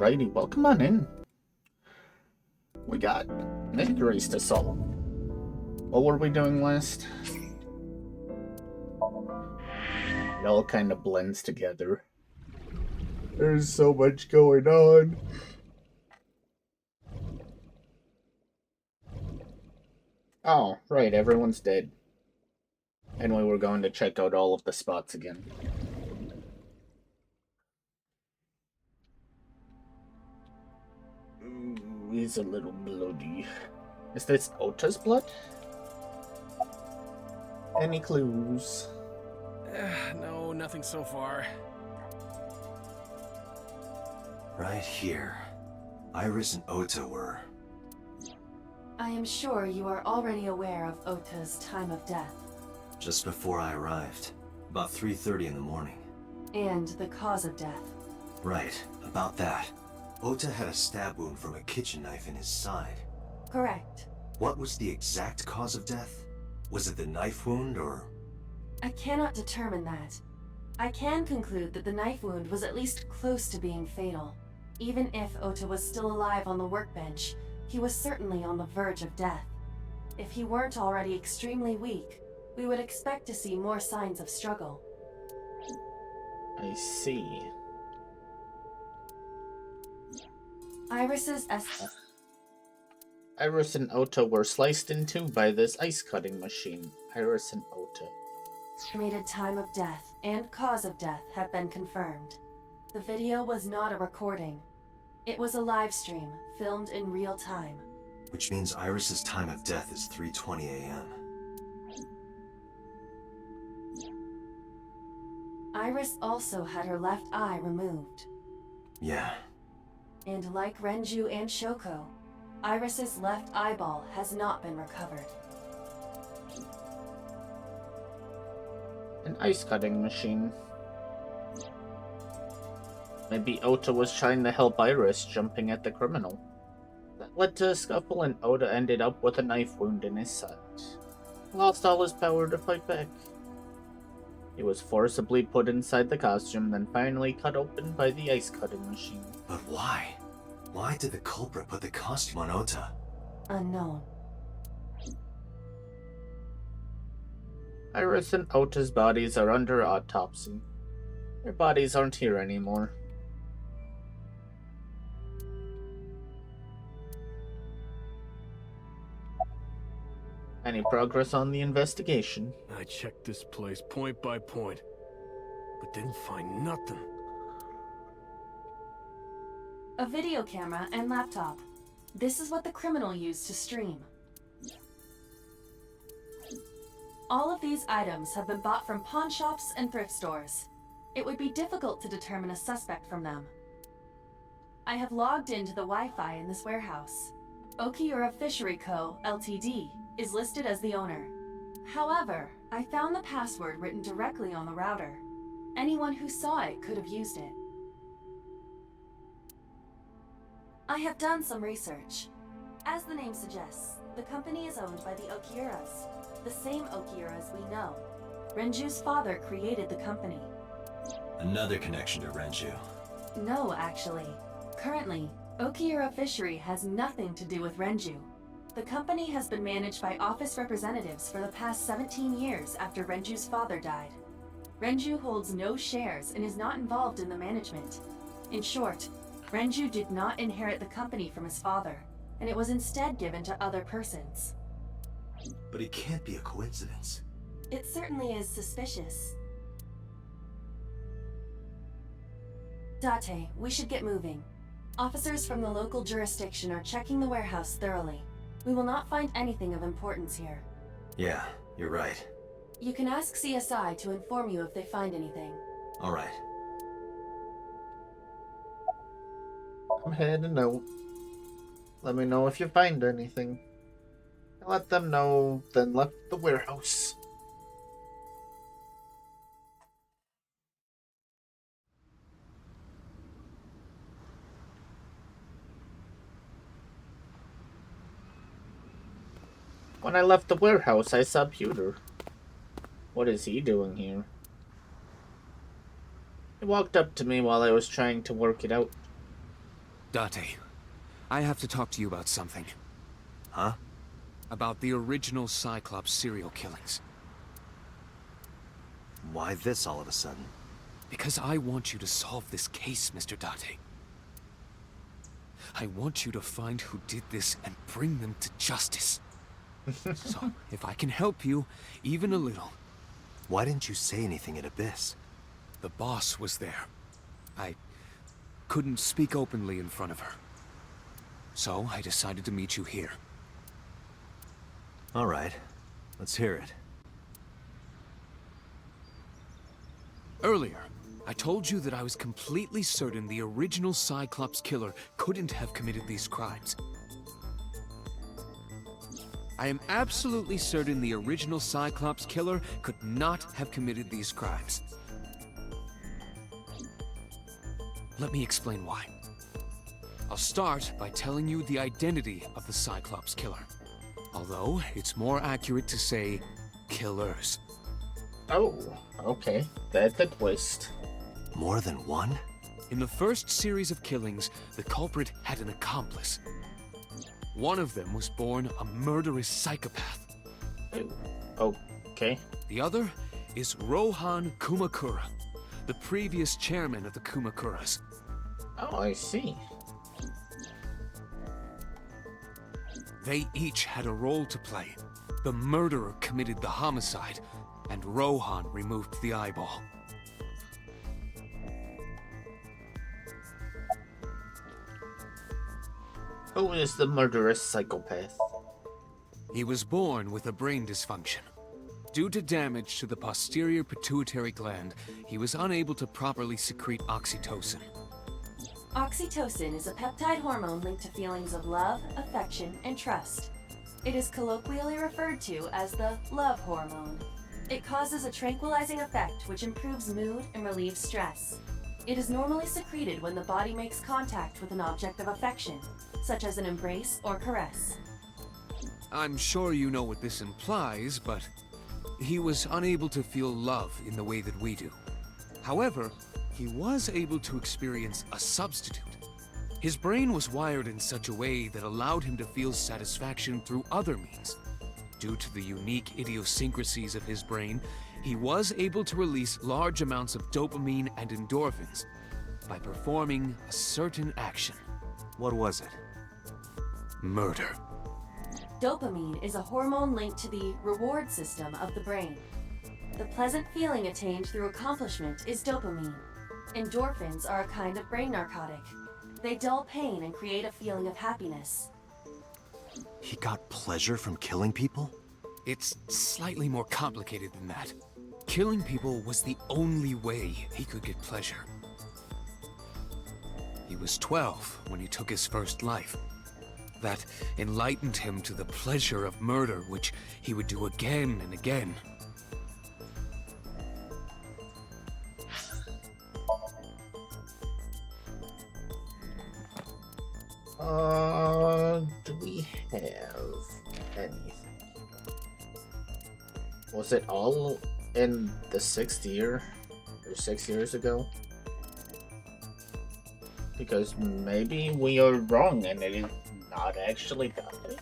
Alrighty, welcome on in. We got mysteries to solve. What were we doing last? It all kind of blends together. There's so much going on. Oh, right, everyone's dead. And we were going to check out all of the spots again. Ooh, he's a little bloody. Is this Ota's blood? Any clues? No, nothing so far. Right here. Iris and Ota were. I am sure you are already aware of Ota's time of death. Just before I arrived. About 3:30 in the morning. And the cause of death. Right, about that. Ota had a stab wound from a kitchen knife in his side. Correct. What was the exact cause of death? Was it the knife wound or... I cannot determine that. I can conclude that the knife wound was at least close to being fatal. Even if Ota was still alive on the workbench, he was certainly on the verge of death. If he weren't already extremely weak, we would expect to see more signs of struggle. I see. Iris Iris and Ota were sliced in two by this ice cutting machine. Iris and Ota. estimated time of death and cause of death have been confirmed. The video was not a recording. It was a live stream, filmed in real time. Which means Iris's time of death is 3:20 a.m. Iris also had her left eye removed. Yeah. And like Renju and Shoko, Iris's left eyeball has not been recovered. An ice cutting machine. Maybe Ota was trying to help Iris, jumping at the criminal. That led to a scuffle and Ota ended up with a knife wound in his side. Lost all his power to fight back. He was forcibly put inside the costume, then finally cut open by the ice cutting machine. But why? Why did the culprit put the costume on Ota? Unknown. Iris and Ota's bodies are under autopsy. Their bodies aren't here anymore. Any progress on the investigation? I checked this place point by point, but didn't find nothing. A video camera and laptop. This is what the criminal used to stream. All of these items have been bought from pawn shops and thrift stores. It would be difficult to determine a suspect from them. I have logged into the Wi-Fi in this warehouse. Okiura Fishery Co., Ltd. is listed as the owner. However, I found the password written directly on the router. Anyone who saw it could have used it. I have done some research. As the name suggests, the company is owned by the Okiuras, the same Okiuras we know. Renju's father created the company. Another connection to Renju. No, actually. Currently, Okiura Fishery has nothing to do with Renju. The company has been managed by office representatives for the past 17 years after Renju's father died. Renju holds no shares and is not involved in the management. In short, Renju did not inherit the company from his father, and it was instead given to other persons. But it can't be a coincidence. It certainly is suspicious. Date, we should get moving. Officers from the local jurisdiction are checking the warehouse thoroughly. We will not find anything of importance here. Yeah, you're right. You can ask CSI to inform you if they find anything. All right. I'm heading out. Let me know if you find anything. I let them know, then left the warehouse. When I left the warehouse, I saw Pewter. What is he doing here? He walked up to me while I was trying to work it out. Date, I have to talk to you about something. Huh? About the original Cyclops serial killings. Why this all of a sudden? Because I want you to solve this case, Mr. Date. I want you to find who did this and bring them to justice. So, if I can help you, even a little. Why didn't you say anything at Abyss? The boss was there. I couldn't speak openly in front of her. So, I decided to meet you here. All right. Let's hear it. Earlier, I told you that I was completely certain the original Cyclops killer couldn't have committed these crimes. I am absolutely certain the original Cyclops killer could not have committed these crimes. Let me explain why. I'll start by telling you the identity of the Cyclops killer. Although, it's more accurate to say, killers. Oh, okay. That's a twist. More than one? In the first series of killings, the culprit had an accomplice. One of them was born a murderous psychopath. Oh, okay. The other is Rohan Kumakura, the previous chairman of the Kumakuras. Oh, I see. They each had a role to play. The murderer committed the homicide, and Rohan removed the eyeball. Who is the murderous psychopath? He was born with a brain dysfunction. Due to damage to the posterior pituitary gland, he was unable to properly secrete oxytocin. Oxytocin is a peptide hormone linked to feelings of love, affection, and trust. It is colloquially referred to as the love hormone. It causes a tranquilizing effect which improves mood and relieves stress. It is normally secreted when the body makes contact with an object of affection, such as an embrace or caress. I'm sure you know what this implies, but he was unable to feel love in the way that we do. However, he was able to experience a substitute. His brain was wired in such a way that allowed him to feel satisfaction through other means. Due to the unique idiosyncrasies of his brain, he was able to release large amounts of dopamine and endorphins by performing a certain action. What was it? Murder. Dopamine is a hormone linked to the reward system of the brain. The pleasant feeling attained through accomplishment is dopamine. Endorphins are a kind of brain narcotic. They dull pain and create a feeling of happiness. He got pleasure from killing people? It's slightly more complicated than that. Killing people was the only way he could get pleasure. He was 12 when he took his first life. That enlightened him to the pleasure of murder, which he would do again and again. Do we have anything? Was it all in the 6th year? Or 6 years ago? Because maybe we are wrong and it is not actually Dante.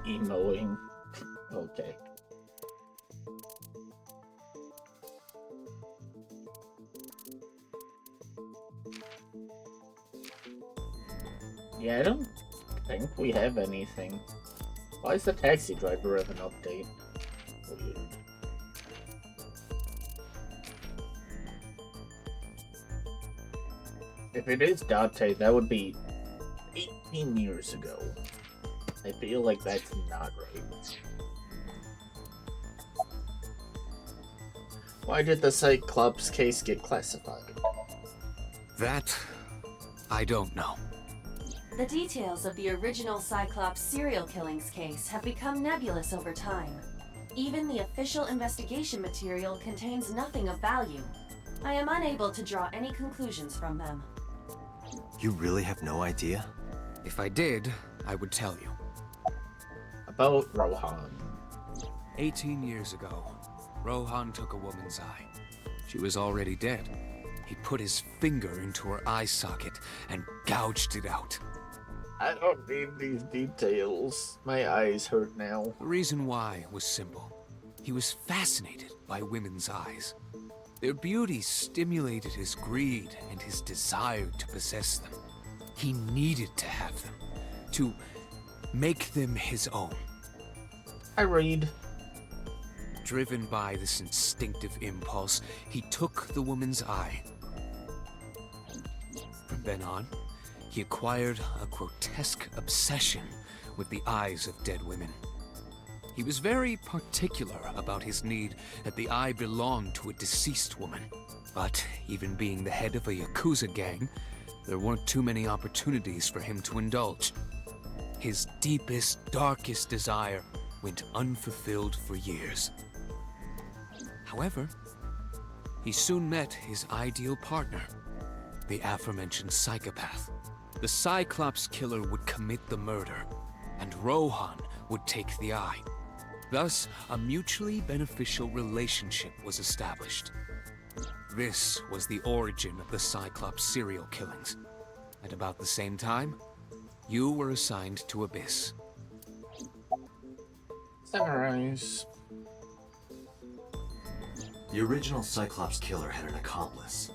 Emoing. Okay. Yeah, I don't think we have anything. Why is the taxi driver have an update? Weird. If it is Dante, that would be 18 years ago. I feel like that's not right. Why did the Cyclops case get classified? That, I don't know. The details of the original Cyclops serial killings case have become nebulous over time. Even the official investigation material contains nothing of value. I am unable to draw any conclusions from them. You really have no idea? If I did, I would tell you. About Rohan. 18 years ago, Rohan took a woman's eye. She was already dead. He put his finger into her eye socket and gouged it out. I don't need these details. My eyes hurt now. The reason why was simple. He was fascinated by women's eyes. Their beauty stimulated his greed and his desire to possess them. He needed to have them, to make them his own. I read. Driven by this instinctive impulse, he took the woman's eye. From then on, he acquired a grotesque obsession with the eyes of dead women. He was very particular about his need that the eye belonged to a deceased woman. But even being the head of a Yakuza gang, there weren't too many opportunities for him to indulge. His deepest, darkest desire went unfulfilled for years. However, he soon met his ideal partner, the aforementioned psychopath. The Cyclops killer would commit the murder, and Rohan would take the eye. Thus, a mutually beneficial relationship was established. This was the origin of the Cyclops serial killings. At about the same time, you were assigned to Abyss. Summarize. The original Cyclops killer had an accomplice,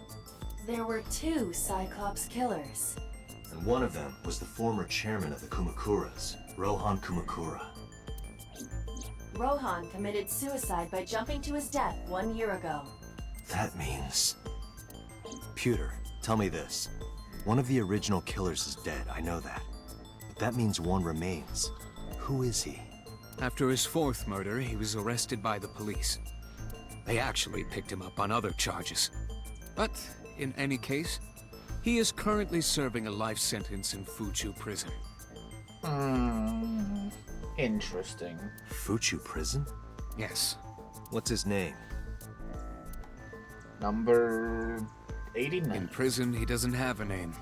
There were 2 Cyclops killers. and one of them was the former chairman of the Kumakuras, Rohan Kumakura. Rohan committed suicide by jumping to his death 1 year ago. That means... Pewter, tell me this. One of the original killers is dead, I know that. But that means one remains. Who is he? After his 4th murder, he was arrested by the police. They actually picked him up on other charges. But, in any case, he is currently serving a life sentence in Fuchu prison. Interesting. Fuchu prison? Yes. What's his name? Number 89. In prison, he doesn't have a name.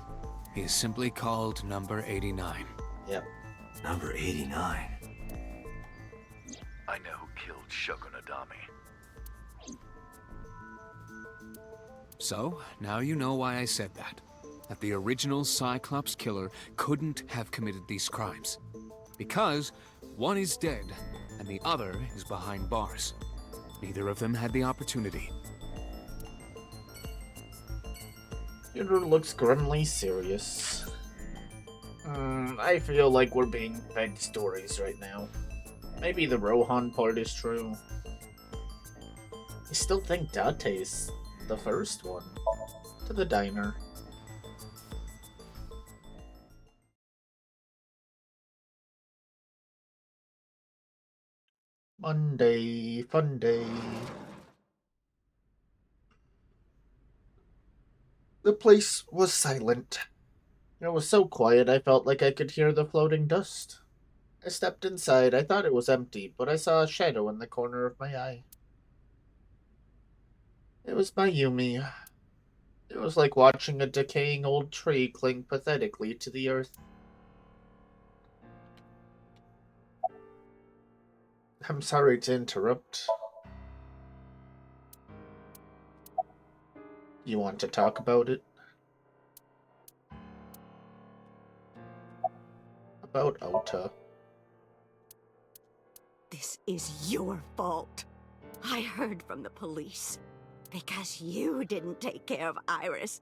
He is simply called Number 89. Yep. Number 89. I know who killed Shogun Adami. So, now you know why I said that. That the original Cyclops killer couldn't have committed these crimes. Because one is dead, and the other is behind bars. Neither of them had the opportunity. Peter looks grimly serious. I feel like we're being fed stories right now. Maybe the Rohan part is true. I still think Date's the first one. To the diner. Monday, fun day. The place was silent. It was so quiet I felt like I could hear the floating dust. I stepped inside. I thought it was empty, but I saw a shadow in the corner of my eye. It was Mayumi. It was like watching a decaying old tree cling pathetically to the earth. I'm sorry to interrupt. You want to talk about it? About Ota. This is your fault. I heard from the police. Because you didn't take care of Iris,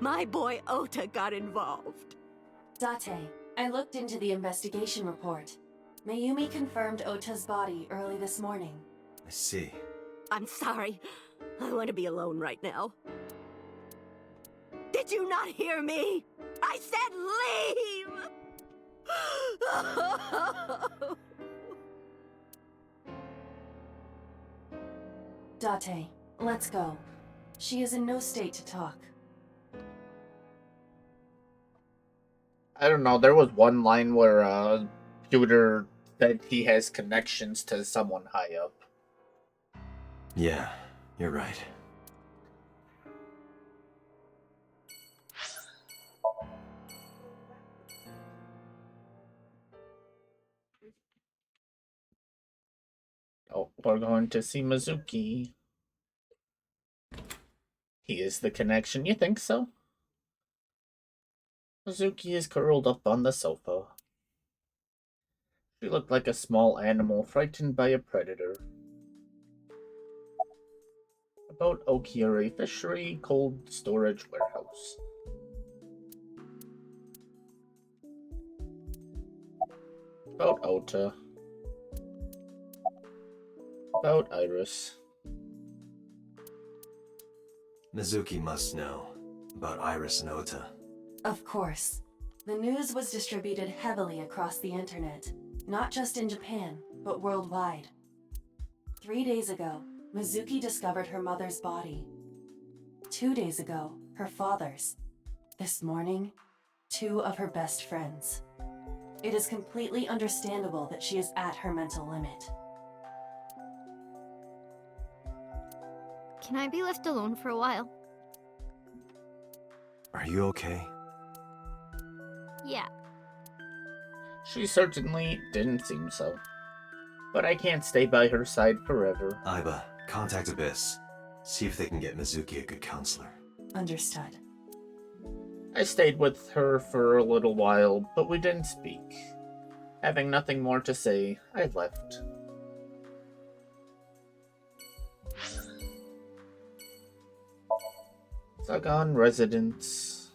my boy Ota got involved. Date, I looked into the investigation report. Mayumi confirmed Ota's body early this morning. I see. I'm sorry. I want to be alone right now. Did you not hear me? I said leave! Date, let's go. She is in no state to talk. I don't know, there was one line where Pewter said he has connections to someone high up. Yeah, you're right. Oh, we're going to see Mizuki. He is the connection, you think so? Mizuki is curled up on the sofa. She looked like a small animal frightened by a predator. About Okiure Fishery Cold Storage Warehouse. About Ota. About Iris. Mizuki must know about Iris and Ota. Of course. The news was distributed heavily across the internet, not just in Japan, but worldwide. 3 days ago, Mizuki discovered her mother's body. 2 days ago, her father's. This morning, 2 of her best friends. It is completely understandable that she is at her mental limit. Can I be left alone for a while? Are you okay? Yeah. She certainly didn't seem so. But I can't stay by her side forever. Aiba, contact Abyss. See if they can get Mizuki a good counselor. Understood. I stayed with her for a little while, but we didn't speak. Having nothing more to say, I left. Sagan residence.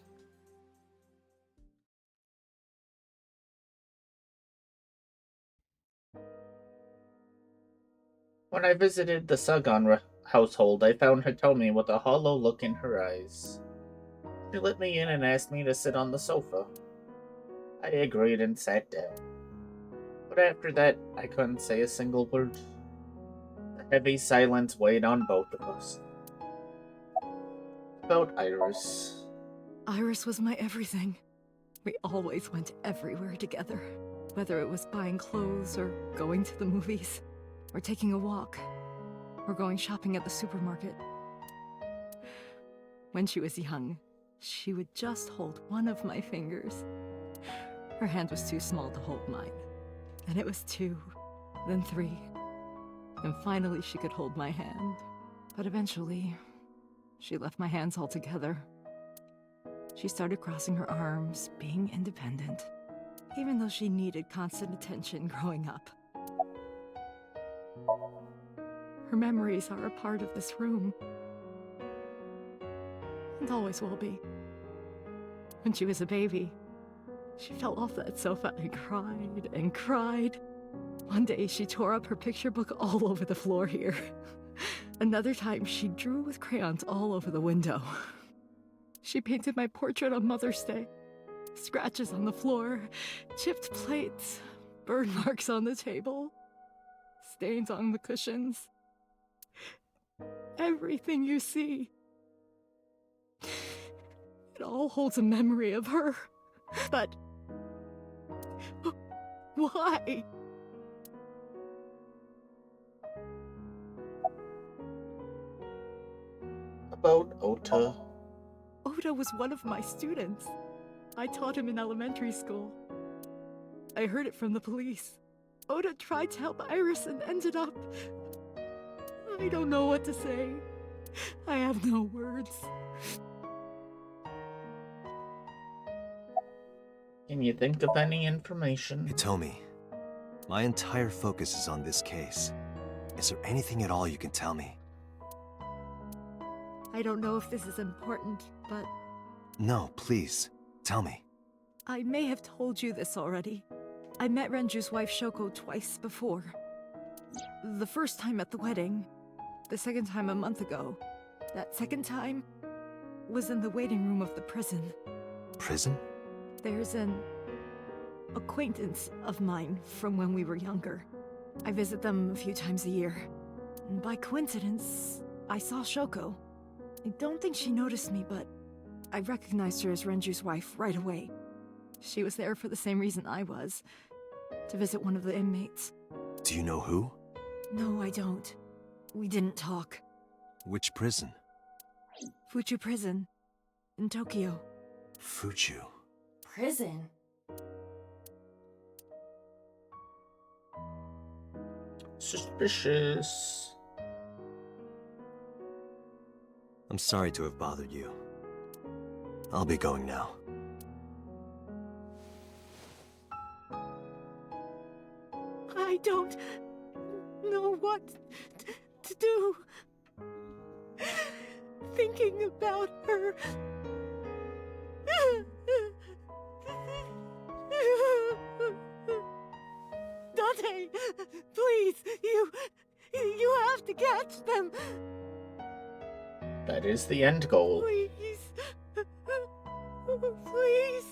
When I visited the Sagan household, I found Hitomi with a hollow look in her eyes. She let me in and asked me to sit on the sofa. I agreed and sat down. But after that, I couldn't say a single word. The heavy silence weighed on both of us. About Iris. Iris was my everything. We always went everywhere together. Whether it was buying clothes, or going to the movies, or taking a walk, or going shopping at the supermarket. When she was young, she would just hold one of my fingers. Her hand was too small to hold mine. Then it was 2, then 3. And finally she could hold my hand. But eventually, she left my hands altogether. She started crossing her arms, being independent, even though she needed constant attention growing up. Her memories are a part of this room. And always will be. When she was a baby, she fell off that sofa and cried and cried. One day she tore up her picture book all over the floor here. Another time she drew with crayons all over the window. She painted my portrait on Mother's Day. Scratches on the floor, chipped plates, burn marks on the table, stains on the cushions. Everything you see. It all holds a memory of her. But why? About Ota. Oda was one of my students. I taught him in elementary school. I heard it from the police. Oda tried to help Iris and ended up... I don't know what to say. I have no words. Can you think of any information? Hitomi, my entire focus is on this case. Is there anything at all you can tell me? I don't know if this is important, but No, please, tell me. I may have told you this already. I met Renju's wife Shoko twice before. The first time at the wedding, the second time a month ago. That second time was in the waiting room of the prison. Prison? There's an acquaintance of mine from when we were younger. I visit them a few times a year. And by coincidence, I saw Shoko. I don't think she noticed me, but I recognized her as Renju's wife right away. She was there for the same reason I was, to visit one of the inmates. Do you know who? No, I don't. We didn't talk. Which prison? Fuchu Prison. In Tokyo. Fuchu. Prison? Suspicious. I'm sorry to have bothered you. I'll be going now. I don't know what to do. Thinking about her. Dante, please, you have to catch them. That is the end goal. Please. Please.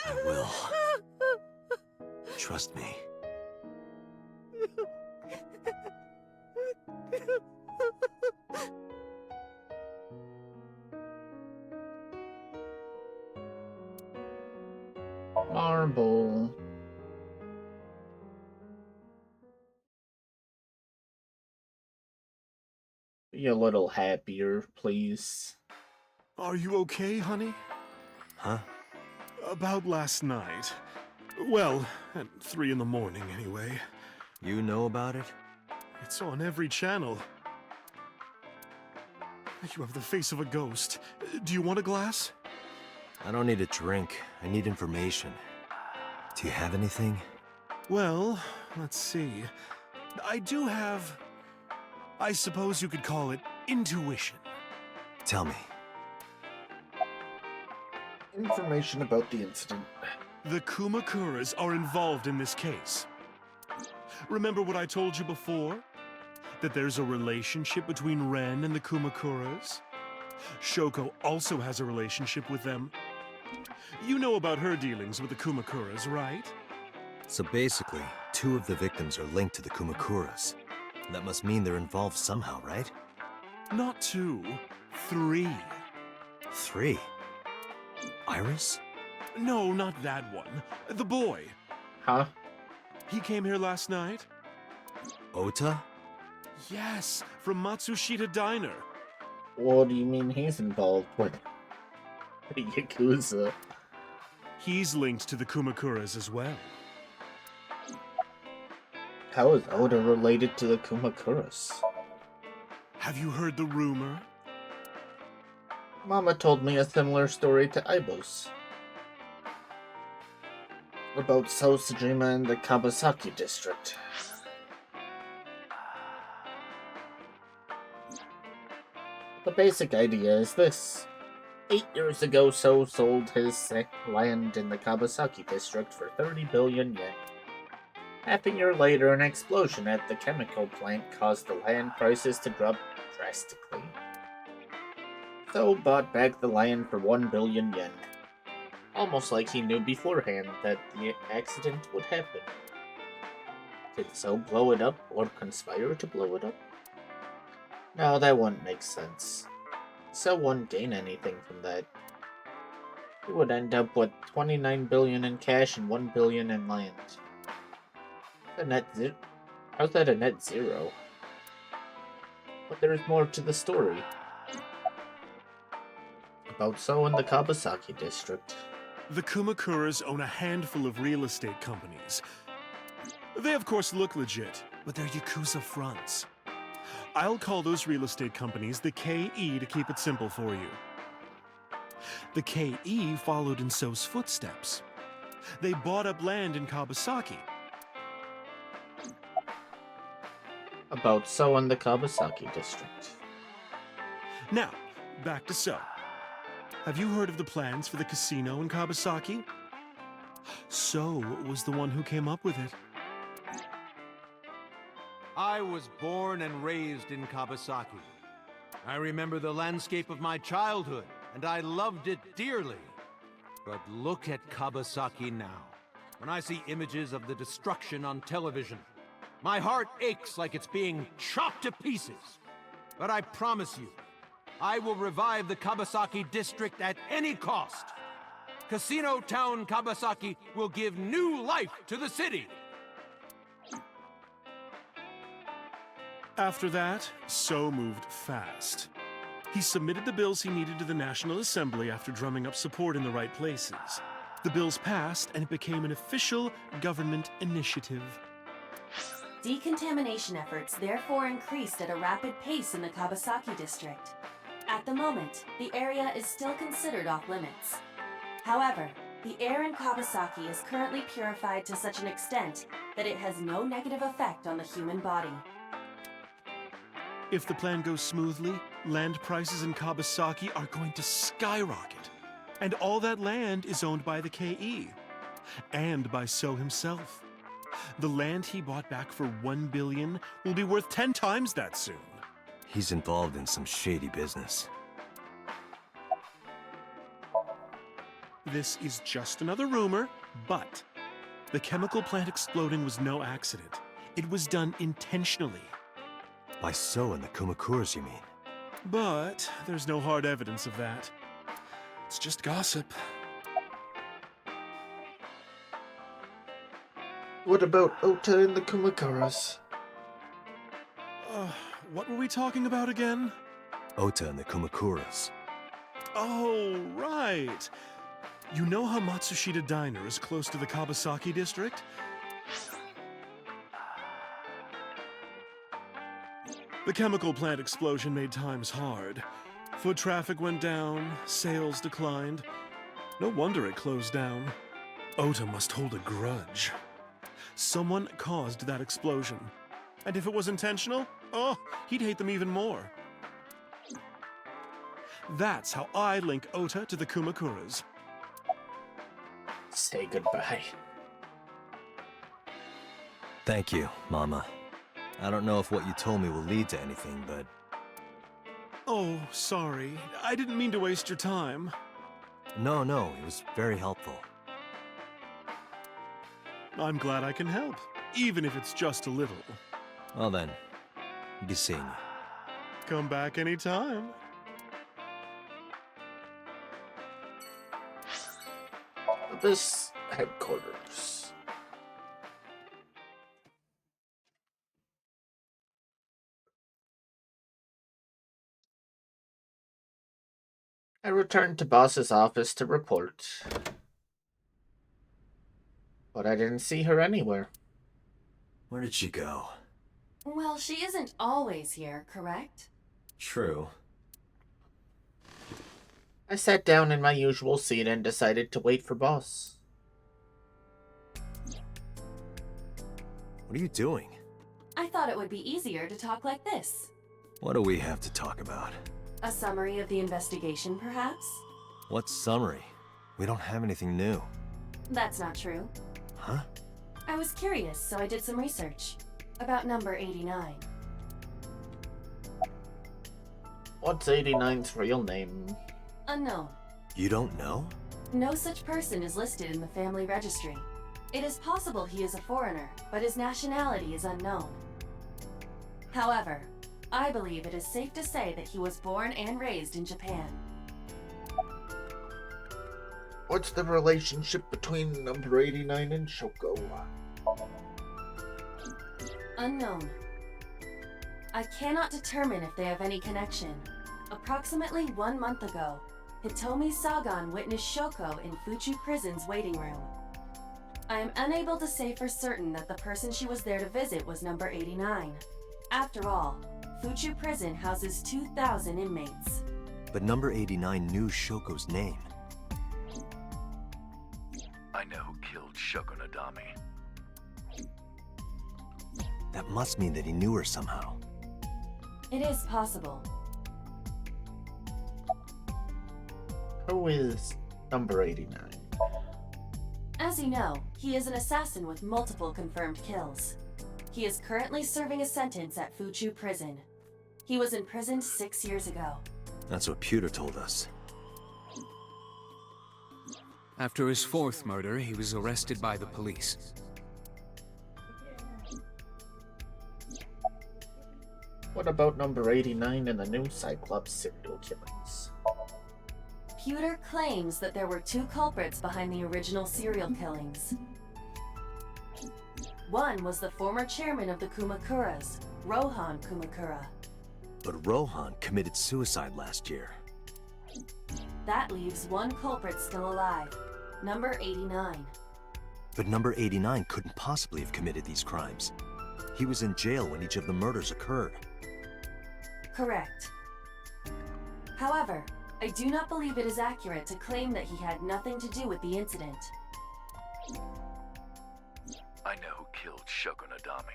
I will. Trust me. Marble. Be a little happier, please. Are you okay, honey? Huh? About last night. Well, at 3 in the morning, anyway. You know about it? It's on every channel. You have the face of a ghost. Do you want a glass? I don't need a drink. I need information. Do you have anything? Well, let's see. I do have... I suppose you could call it intuition. Tell me. Information about the incident. The Kumakuras are involved in this case. Remember what I told you before? That there's a relationship between Ren and the Kumakuras? Shoko also has a relationship with them. You know about her dealings with the Kumakuras, right? So basically, 2 of the victims are linked to the Kumakuras. That must mean they're involved somehow, right? Not 2, 3. 3? Iris? No, not that one. The boy. Huh? He came here last night? Ota? Yes, from Matsushita Diner. What do you mean he's involved with the Yakuza? He's linked to the Kumakuras as well. How is Oda related to the Kumakuras? Have you heard the rumor? Mama told me a similar story to Aibo's. About Sosajima and the Kabasaki district. The basic idea is this. 8 years ago, So sold his land in the Kabasaki district for 30 billion yen. Half a year later, an explosion at the chemical plant caused the land prices to drop drastically. So bought back the land for 1 billion yen. Almost like he knew beforehand that the accident would happen. Did So blow it up or conspire to blow it up? No, that wouldn't make sense. So wouldn't gain anything from that. He would end up with 29 billion in cash and 1 billion in land. How's that a net zero? But there's more to the story. About So in the Kabasaki district. The Kumakuras own a handful of real estate companies. They of course look legit, but they're Yakuza fronts. I'll call those real estate companies the KE to keep it simple for you. The KE followed in So's footsteps. They bought up land in Kabasaki. About So in the Kabasaki district. Now, back to So. Have you heard of the plans for the casino in Kabasaki? So was the one who came up with it. I was born and raised in Kabasaki. I remember the landscape of my childhood, and I loved it dearly. But look at Kabasaki now. When I see images of the destruction on television, my heart aches like it's being chopped to pieces. But I promise you, I will revive the Kabasaki district at any cost. Casino Town Kabasaki will give new life to the city. After that, So moved fast. He submitted the bills he needed to the National Assembly after drumming up support in the right places. The bills passed, and it became an official government initiative. Decontamination efforts therefore increased at a rapid pace in the Kabasaki district. At the moment, the area is still considered off limits. However, the air in Kabasaki is currently purified to such an extent that it has no negative effect on the human body. If the plan goes smoothly, land prices in Kabasaki are going to skyrocket. And all that land is owned by the KE. And by So himself. The land he bought back for $1 billion will be worth 10 times that soon. He's involved in some shady business. This is just another rumor, but the chemical plant exploding was no accident. It was done intentionally. By So and the Kumakuras, you mean? But there's no hard evidence of that. It's just gossip. What about Ota and the Kumakuras? What were we talking about again? Ota and the Kumakuras. Oh, right. You know how Matsushita Diner is close to the Kabasaki district? The chemical plant explosion made times hard. Foot traffic went down, sales declined. No wonder it closed down. Ota must hold a grudge. Someone caused that explosion. And if it was intentional, oh, he'd hate them even more. That's how I link Ota to the Kumakuras. Say goodbye. Thank you, Mama. I don't know if what you told me will lead to anything, but... Oh, sorry. I didn't mean to waste your time. No, it was very helpful. I'm glad I can help, even if it's just a little. Well then, be seeing you. Come back anytime. This headquarters. I returned to boss's office to report. But I didn't see her anywhere. Where did she go? Well, she isn't always here, correct? True. I sat down in my usual seat and decided to wait for boss. What are you doing? I thought it would be easier to talk like this. What do we have to talk about? A summary of the investigation, perhaps? What summary? We don't have anything new. That's not true. Huh? I was curious, so I did some research. About number 89. What's 89's real name? Unknown. You don't know? No such person is listed in the family registry. It is possible he is a foreigner, but his nationality is unknown. However, I believe it is safe to say that he was born and raised in Japan. What's the relationship between number 89 and Shoko? Unknown. I cannot determine if they have any connection. Approximately 1 month ago, Hitomi Sagan witnessed Shoko in Fuchu Prison's waiting room. I am unable to say for certain that the person she was there to visit was number 89. After all, Fuchu Prison houses 2,000 inmates. But number 89 knew Shoko's name. I know who killed Shogunadami. That must mean that he knew her somehow. It is possible. Who is number 89? As you know, he is an assassin with multiple confirmed kills. He is currently serving a sentence at Fuchu Prison. He was imprisoned 6 years ago. That's what Pewter told us. After his fourth murder, he was arrested by the police. What about number 89 and the new Cyclops serial killings? Pewter claims that there were 2 culprits behind the original serial killings. One was the former chairman of the Kumakuras, Rohan Kumakura. But Rohan committed suicide last year. That leaves one culprit still alive, number 89. But number 89 couldn't possibly have committed these crimes. He was in jail when each of the murders occurred. Correct. However, I do not believe it is accurate to claim that he had nothing to do with the incident. I know who killed Shogun Adami.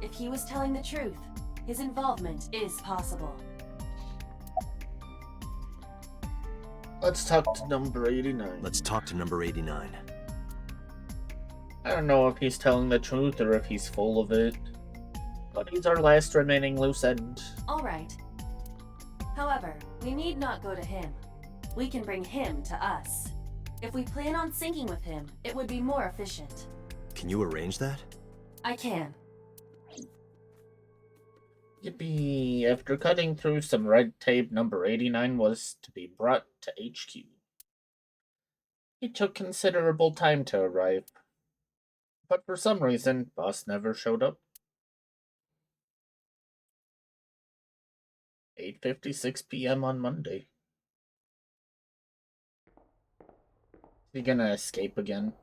If he was telling the truth, his involvement is possible. Let's talk to number 89. Let's talk to number 89. I don't know if he's telling the truth or if he's full of it, but he's our last remaining loose end. Alright. However, we need not go to him. We can bring him to us. If we plan on syncing with him, it would be more efficient. Can you arrange that? I can. Yippee! After cutting through some red tape, number 89 was to be brought to HQ. It took considerable time to arrive, but for some reason, boss never showed up. 8:56 p.m. on Monday. Is he gonna escape again?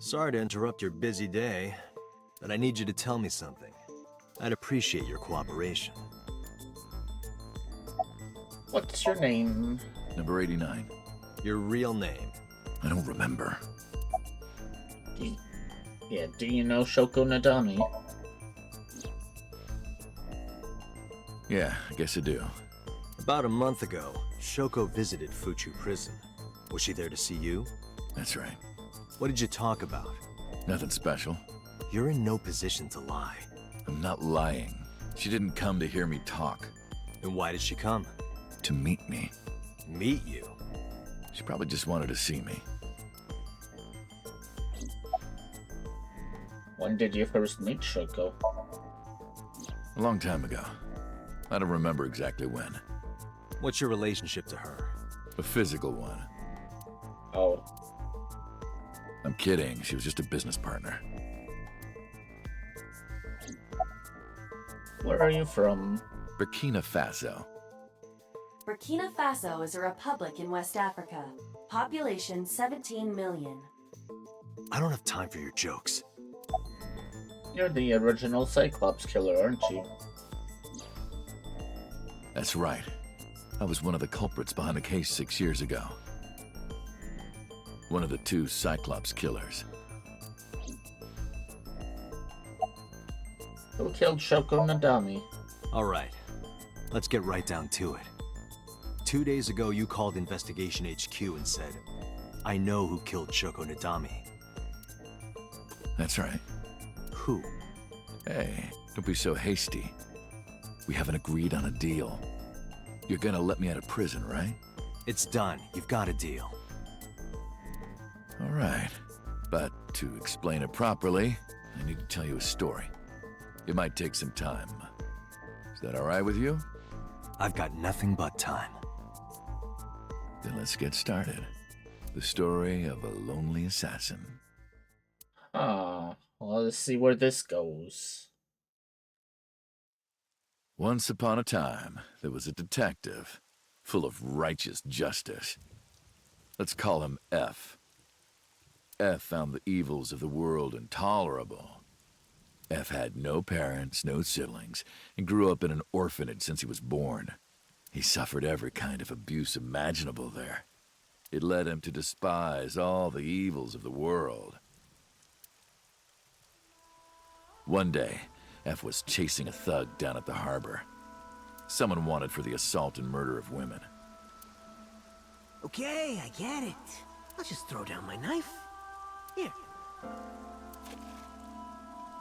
Sorry to interrupt your busy day, but I need you to tell me something. I'd appreciate your cooperation. What's your name? Number 89. Your real name. I don't remember. Yeah, do you know Shoko Nadami? Yeah, I guess I do. About a month ago, Shoko visited Fuchu Prison. Was she there to see you? That's right. What did you talk about? Nothing special. You're in no position to lie. I'm not lying. She didn't come to hear me talk. And why did she come? To meet me. Meet you? She probably just wanted to see me. When did you first meet Shoko? A long time ago. I don't remember exactly when. What's your relationship to her? A physical one. Oh. I'm kidding. She was just a business partner. Where are you from? Burkina Faso. Burkina Faso is a republic in West Africa. Population 17 million. I don't have time for your jokes. You're the original Cyclops killer, aren't you? That's right. I was one of the culprits behind the case 6 years ago. One of the 2 Cyclops killers. Who killed Shoko Nadami? All right, let's get right down to it. 2 days ago, you called Investigation HQ and said, I know who killed Shoko Nadami. That's right. Who? Hey, don't be so hasty. We haven't agreed on a deal. You're gonna let me out of prison, right? It's done. You've got a deal. All right. But to explain it properly, I need to tell you a story. It might take some time. Is that all right with you? I've got nothing but time. Then let's get started. The story of a lonely assassin. Ah, well, let's see where this goes. Once upon a time, there was a detective, full of righteous justice. Let's call him F. F found the evils of the world intolerable. F had no parents, no siblings, and grew up in an orphanage since he was born. He suffered every kind of abuse imaginable there. It led him to despise all the evils of the world. One day, F was chasing a thug down at the harbor. Someone wanted for the assault and murder of women. Okay, I get it. I'll just throw down my knife. Here.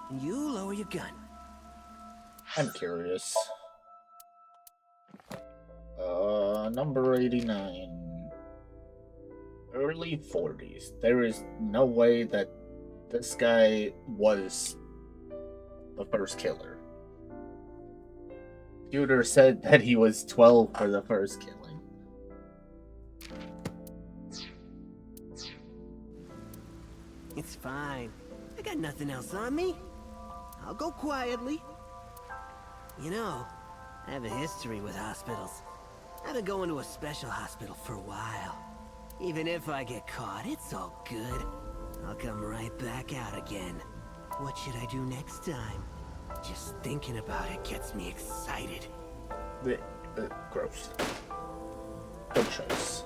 And you lower your gun. I'm curious. Number 89. Early 40s. There is no way that this guy was the first killer. Computer said that he was 12 for the first killing. It's fine. I got nothing else on me. I'll go quietly. You know, I have a history with hospitals. I've been going to a special hospital for a while. Even if I get caught, it's all good. I'll come right back out again. What should I do next time? Just thinking about it gets me excited. Gross. Good choice.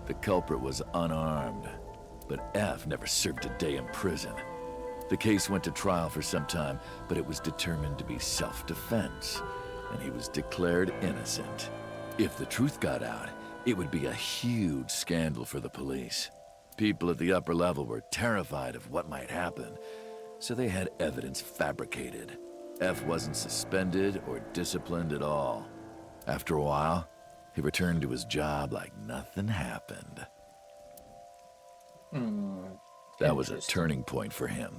The culprit was unarmed, but F never served a day in prison. The case went to trial for some time, but it was determined to be self-defense, and he was declared innocent. If the truth got out, it would be a huge scandal for the police. People at the upper level were terrified of what might happen, so they had evidence fabricated. F wasn't suspended or disciplined at all. After a while, he returned to his job like nothing happened. That was a turning point for him.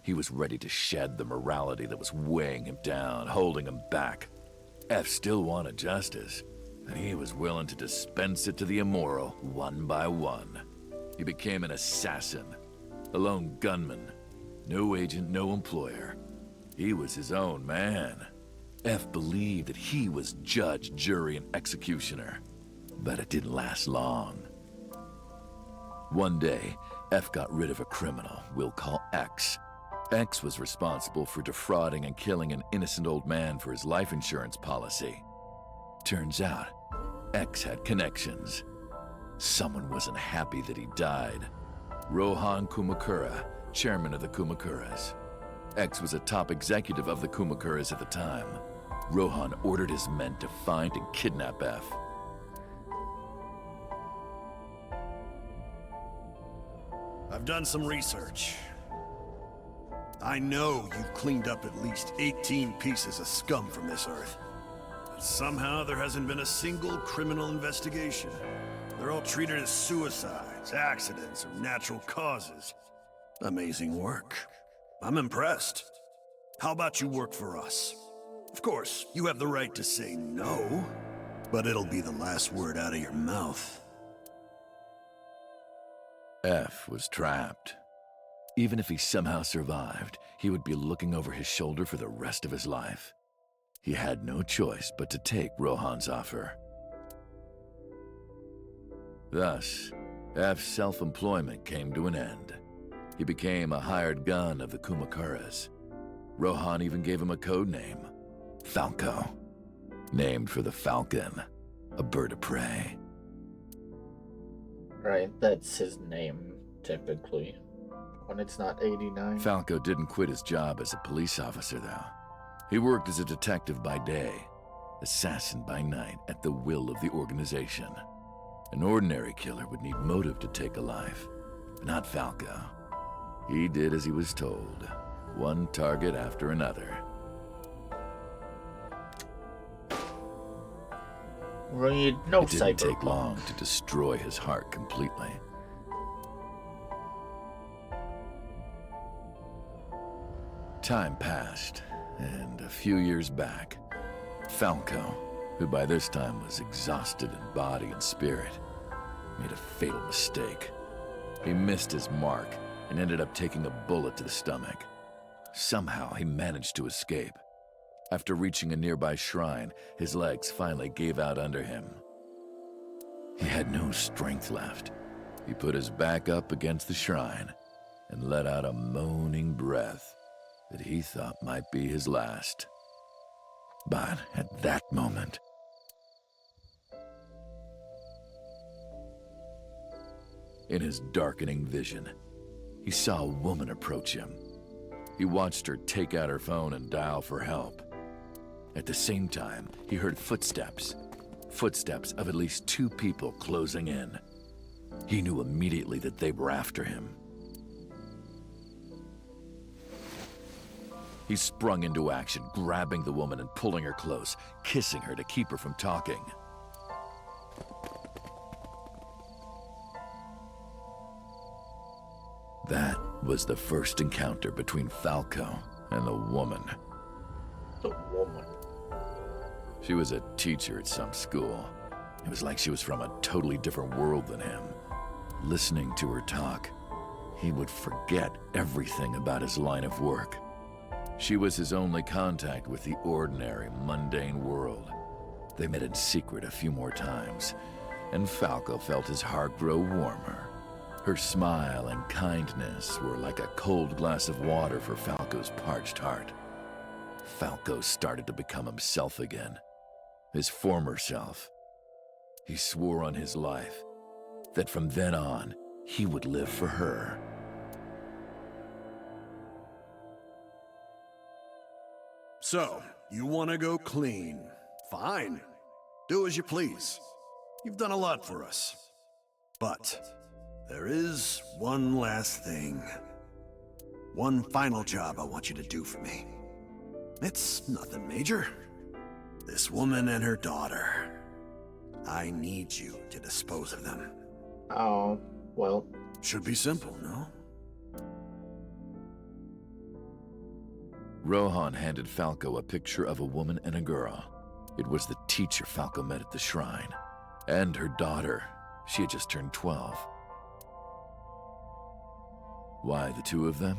He was ready to shed the morality that was weighing him down, holding him back. F still wanted justice, and he was willing to dispense it to the immoral one by one. He became an assassin, a lone gunman. No agent, no employer. He was his own man. F believed that he was judge, jury, and executioner. But it didn't last long. One day, F got rid of a criminal we'll call X. X was responsible for defrauding and killing an innocent old man for his life insurance policy. Turns out, X had connections. Someone wasn't happy that he died. Rohan Kumakura, chairman of the Kumakuras. X was a top executive of the Kumakuras at the time. Rohan ordered his men to find and kidnap F. I've done some research. I know you've cleaned up at least 18 pieces of scum from this earth. But somehow there hasn't been a single criminal investigation. They're all treated as suicides, accidents, or natural causes. Amazing work. I'm impressed. How about you work for us? Of course, you have the right to say no, but it'll be the last word out of your mouth. F was trapped. Even if he somehow survived, he would be looking over his shoulder for the rest of his life. He had no choice but to take Rohan's offer. Thus, F's self-employment came to an end. He became a hired gun of the Kumakuras. Rohan even gave him a code name, Falco, named for the falcon, a bird of prey. Right, that's his name, typically, when it's not 89. Falco didn't quit his job as a police officer, though. He worked as a detective by day, assassin by night, at the will of the organization. An ordinary killer would need motive to take a life, but not Falco. He did as he was told, one target after another. Read no It didn't take cyberpunk. long to destroy his heart completely. Time passed, and a few years back, Falco, who by this time was exhausted in body and spirit, made a fatal mistake. He missed his mark and ended up taking a bullet to the stomach. Somehow he managed to escape. After reaching a nearby shrine, his legs finally gave out under him. He had no strength left. He put his back up against the shrine and let out a moaning breath that he thought might be his last. But at that moment, in his darkening vision, he saw a woman approach him. He watched her take out her phone and dial for help. At the same time, he heard footsteps of at least 2 people closing in. He knew immediately that they were after him. He sprung into action, grabbing the woman and pulling her close, kissing her to keep her from talking. That was the first encounter between Falco and the woman. The woman. She was a teacher at some school. It was like she was from a totally different world than him. Listening to her talk, he would forget everything about his line of work. She was his only contact with the ordinary, mundane world. They met in secret a few more times, and Falco felt his heart grow warmer. Her smile and kindness were like a cold glass of water for Falco's parched heart. Falco started to become himself again, his former self. He swore on his life that from then on, he would live for her. So, you want to go clean? Fine. Do as you please. You've done a lot for us. But there is one last thing. One final job I want you to do for me. It's nothing major. This woman and her daughter. I need you to dispose of them. Oh, well. Should be simple, no? Rohan handed Falco a picture of a woman and a girl. It was the teacher Falco met at the shrine. And her daughter. She had just turned 12. Why the two of them?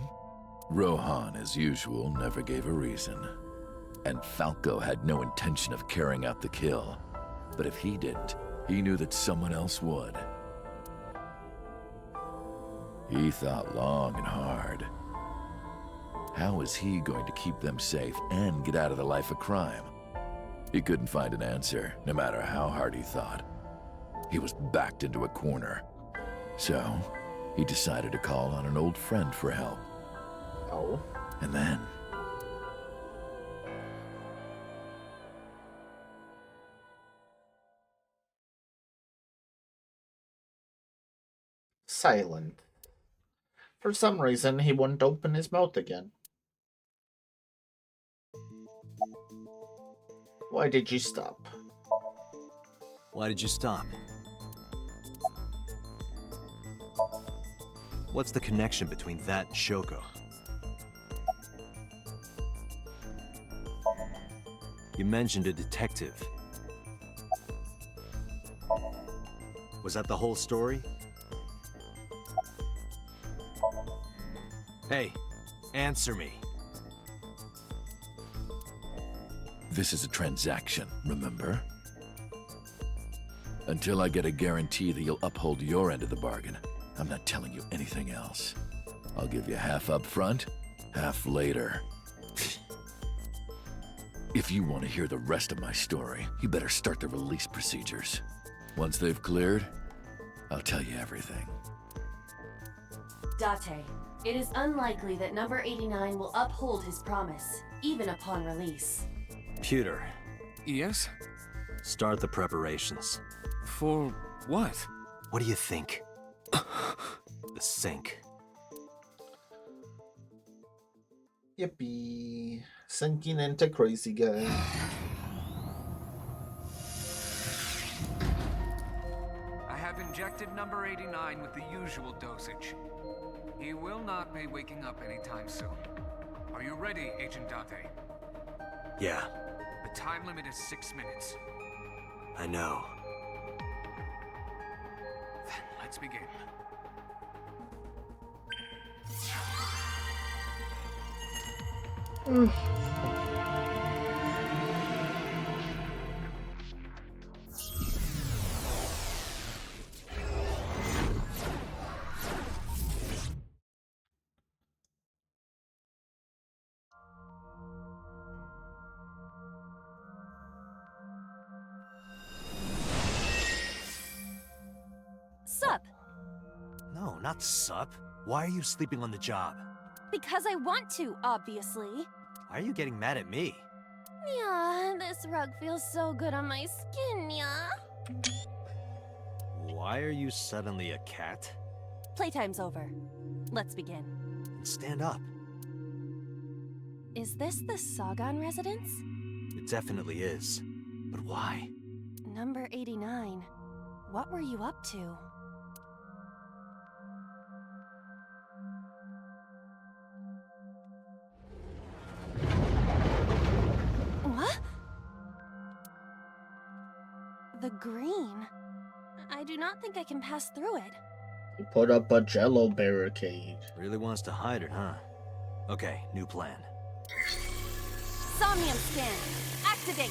Rohan, as usual, never gave a reason. And Falco had no intention of carrying out the kill. But if he didn't, he knew that someone else would. He thought long and hard. How was he going to keep them safe and get out of the life of crime? He couldn't find an answer, no matter how hard he thought. He was backed into a corner. So, he decided to call on an old friend for help. Oh? And then... Silent. For some reason, he wouldn't open his mouth again. Why did you stop? Why did you stop? What's the connection between that and Shoko? You mentioned a detective. Was that the whole story? Hey, answer me. This is a transaction, remember? Until I get a guarantee that you'll uphold your end of the bargain, I'm not telling you anything else. I'll give you half up front, half later. If you want to hear the rest of my story, you better start the release procedures. Once they've cleared, I'll tell you everything. Date, it is unlikely that number 89 will uphold his promise, even upon release. Pewter, Yes? start the preparations. For what? What do you think? The sink. Yippee. Sinking into crazy guy. I have injected number 89 with the usual dosage. He will not be waking up anytime soon. Are you ready, Agent Date? Yeah, The time limit is 6 minutes. I know. Then let's begin. Sup? No, not sup. Why are you sleeping on the job? Because I want to, obviously. Why are you getting mad at me? Yeah, this rug feels so good on my skin, yeah. Why are you suddenly a cat? Playtime's over. Let's begin. Stand up. Is this the Sagan residence? It definitely is. But why? Number 89. What were you up to? What? The green? I do not think I can pass through it. You put up a jello barricade. Really wants to hide it, huh? Okay, new plan. Somnium scan. Activate.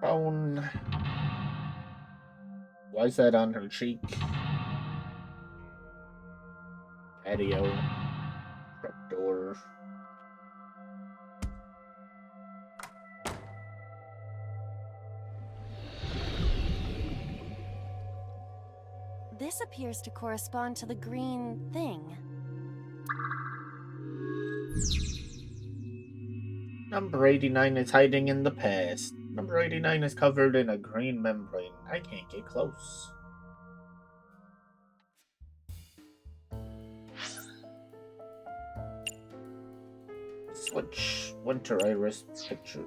Phone. Why is that on her cheek? Patio. Front door. This appears to correspond to the green thing. Number 89 is hiding in the past. Number 89 is covered in a green membrane. I can't get close. Switch Winter Iris picture.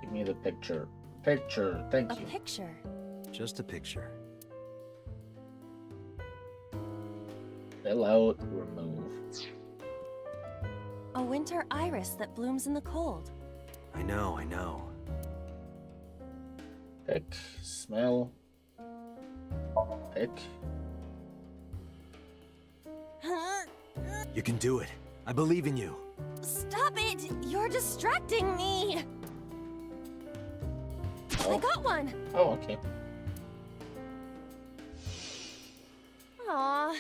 Give me the picture. Picture, thank you. A picture. Just a picture. Fill out, remove. A winter iris that blooms in the cold. I know, I know. Pick, smell. Pick. You can do it. I believe in you. Stop it! You're distracting me! I got one! Oh, okay. Aw,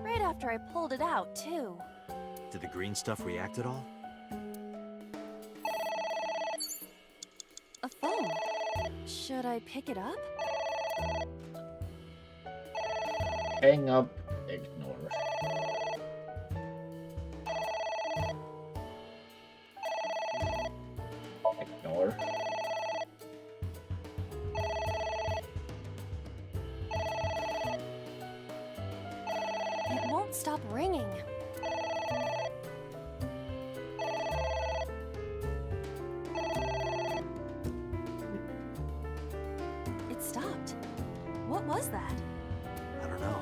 right after I pulled it out, too. Did the green stuff react at all? A phone. Should I pick it up? Hang up, ignore. Ignore. It won't stop ringing. It stopped. What was that? I don't know.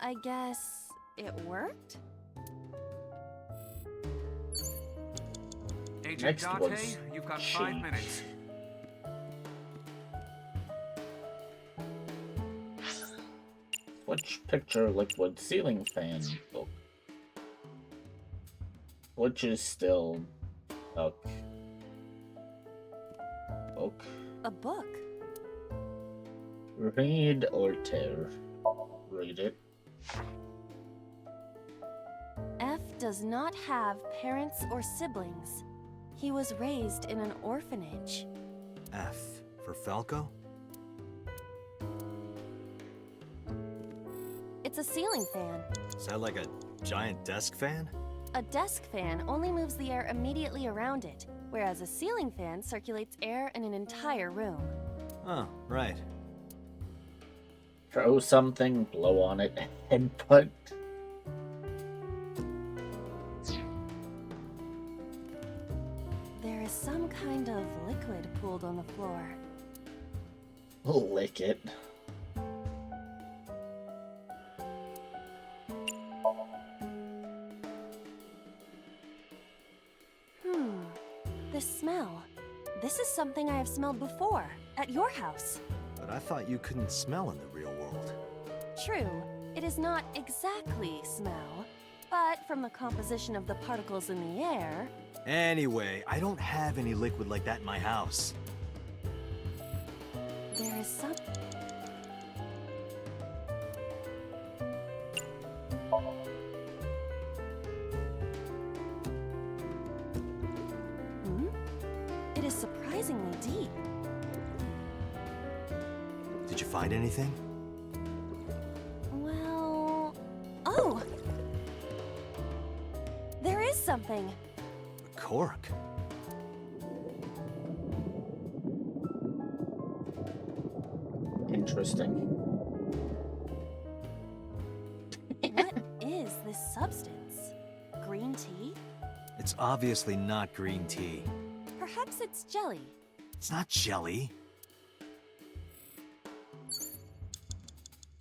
I guess it worked? Agent Next Date, was you've got Sheik. 5 minutes. Switch picture liquid ceiling fan book. Which is still up. Book. A book. Read or tear. Read it. F does not have parents or siblings. He was raised in an orphanage. F for Falco? It's a ceiling fan. Is that like a giant desk fan? A desk fan only moves the air immediately around it, whereas a ceiling fan circulates air in an entire room. Oh, right. Throw something, blow on it, and put. There is some kind of liquid pooled on the floor. Lick it. The smell. This is something I have smelled before, at your house. But I thought you couldn't smell in the real world. True, it is not exactly smell, but from the composition of the particles in the air... Anyway, I don't have any liquid like that in my house. There is some... It is surprisingly deep. Did you find anything? Well... Oh! There is something. A cork. Interesting. What is this substance? Green tea? It's obviously not green tea. Perhaps it's jelly. It's not jelly.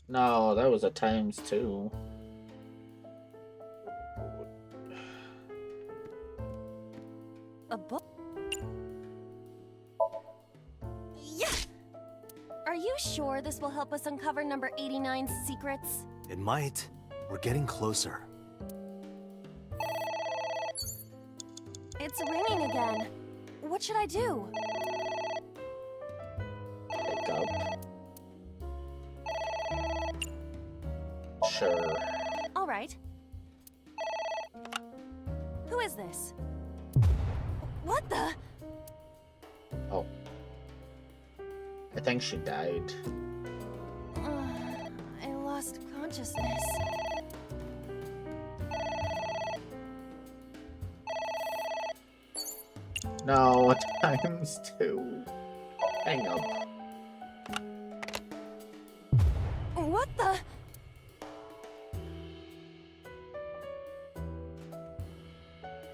No, that was a ×2. A book? Yeah! Are you sure this will help us uncover number 89's secrets? It might. We're getting closer. It's ringing again. What should I do? Pick up. Sure. All right. Who is this? What the? Oh. I think she died. I lost consciousness. No, ×2. Hang up. What the?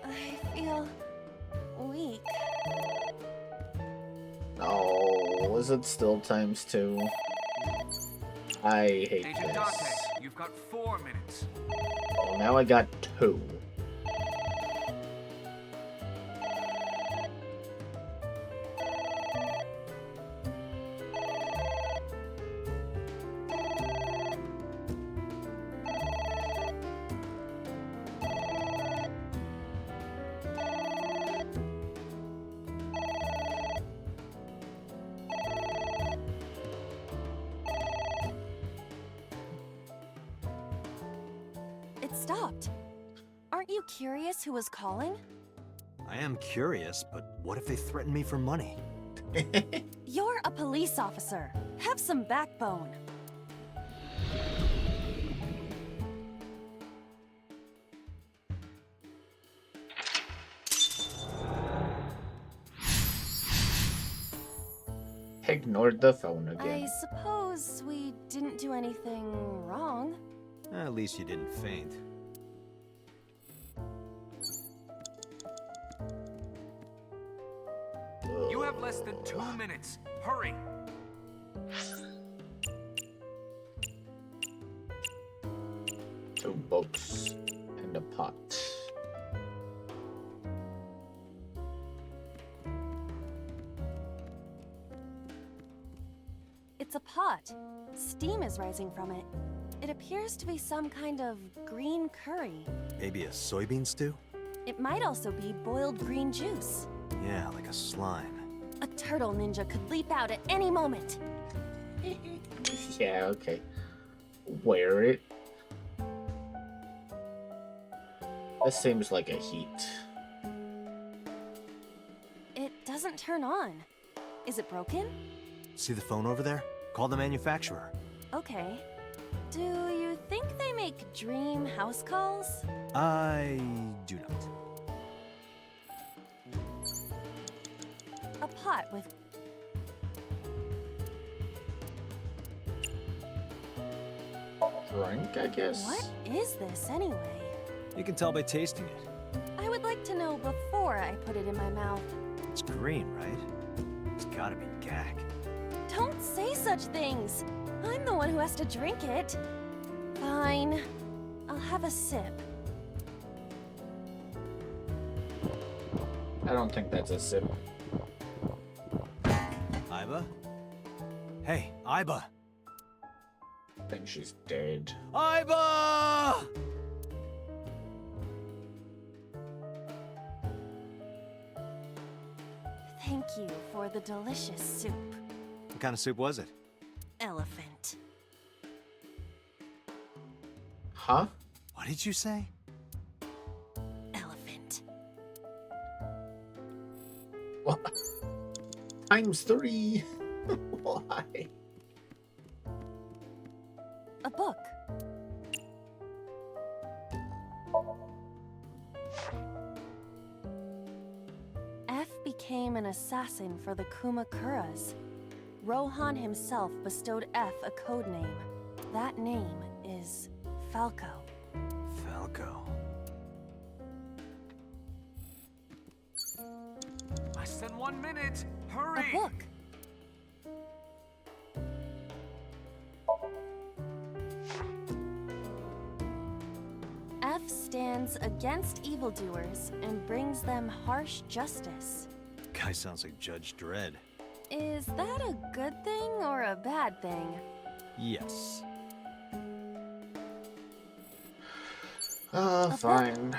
I feel weak. No, is it still ×2? I hate Agent this. Dante, you've got 4 minutes. Well, now I got 2. It stopped. Aren't you curious who was calling? I am curious, but what if they threaten me for money? You're a police officer. Have some backbone. Ignored the phone I again. suppose we didn't do anything wrong. At least you didn't faint. You have less than 2 minutes. Hurry. Two books and a pot. It's a pot. Steam is rising from it. It appears to be some kind of green curry. Maybe a soybean stew? It might also be boiled green juice. Yeah, like a slime. A turtle ninja could leap out at any moment. Yeah, okay. Wear it. This seems like a heat. It doesn't turn on. Is it broken? See the phone over there? Call the manufacturer. Okay. Do you think they make dream house calls? I do not. A pot with... Drink, I guess? What is this anyway? You can tell by tasting it. I would like to know before I put it in my mouth. It's green, right? It's gotta be gag. Don't say such things. I'm the one who has to drink it. Fine. I'll have a sip. I don't think that's a sip. Iba? Hey, Iba! I think she's dead. Iba! Thank you for the delicious soup. What kind of soup was it? Elephant. Huh? What did you say? Elephant. What? 3x. Why? A book. F became an assassin for the Kumakuras. Rohan himself bestowed F a code name. That name is Falco. Falco. Less than 1 minute. Hurry! A book. F stands against evildoers and brings them harsh justice. Guy sounds like Judge Dredd. Is that a good thing or a bad thing? Yes. Fine.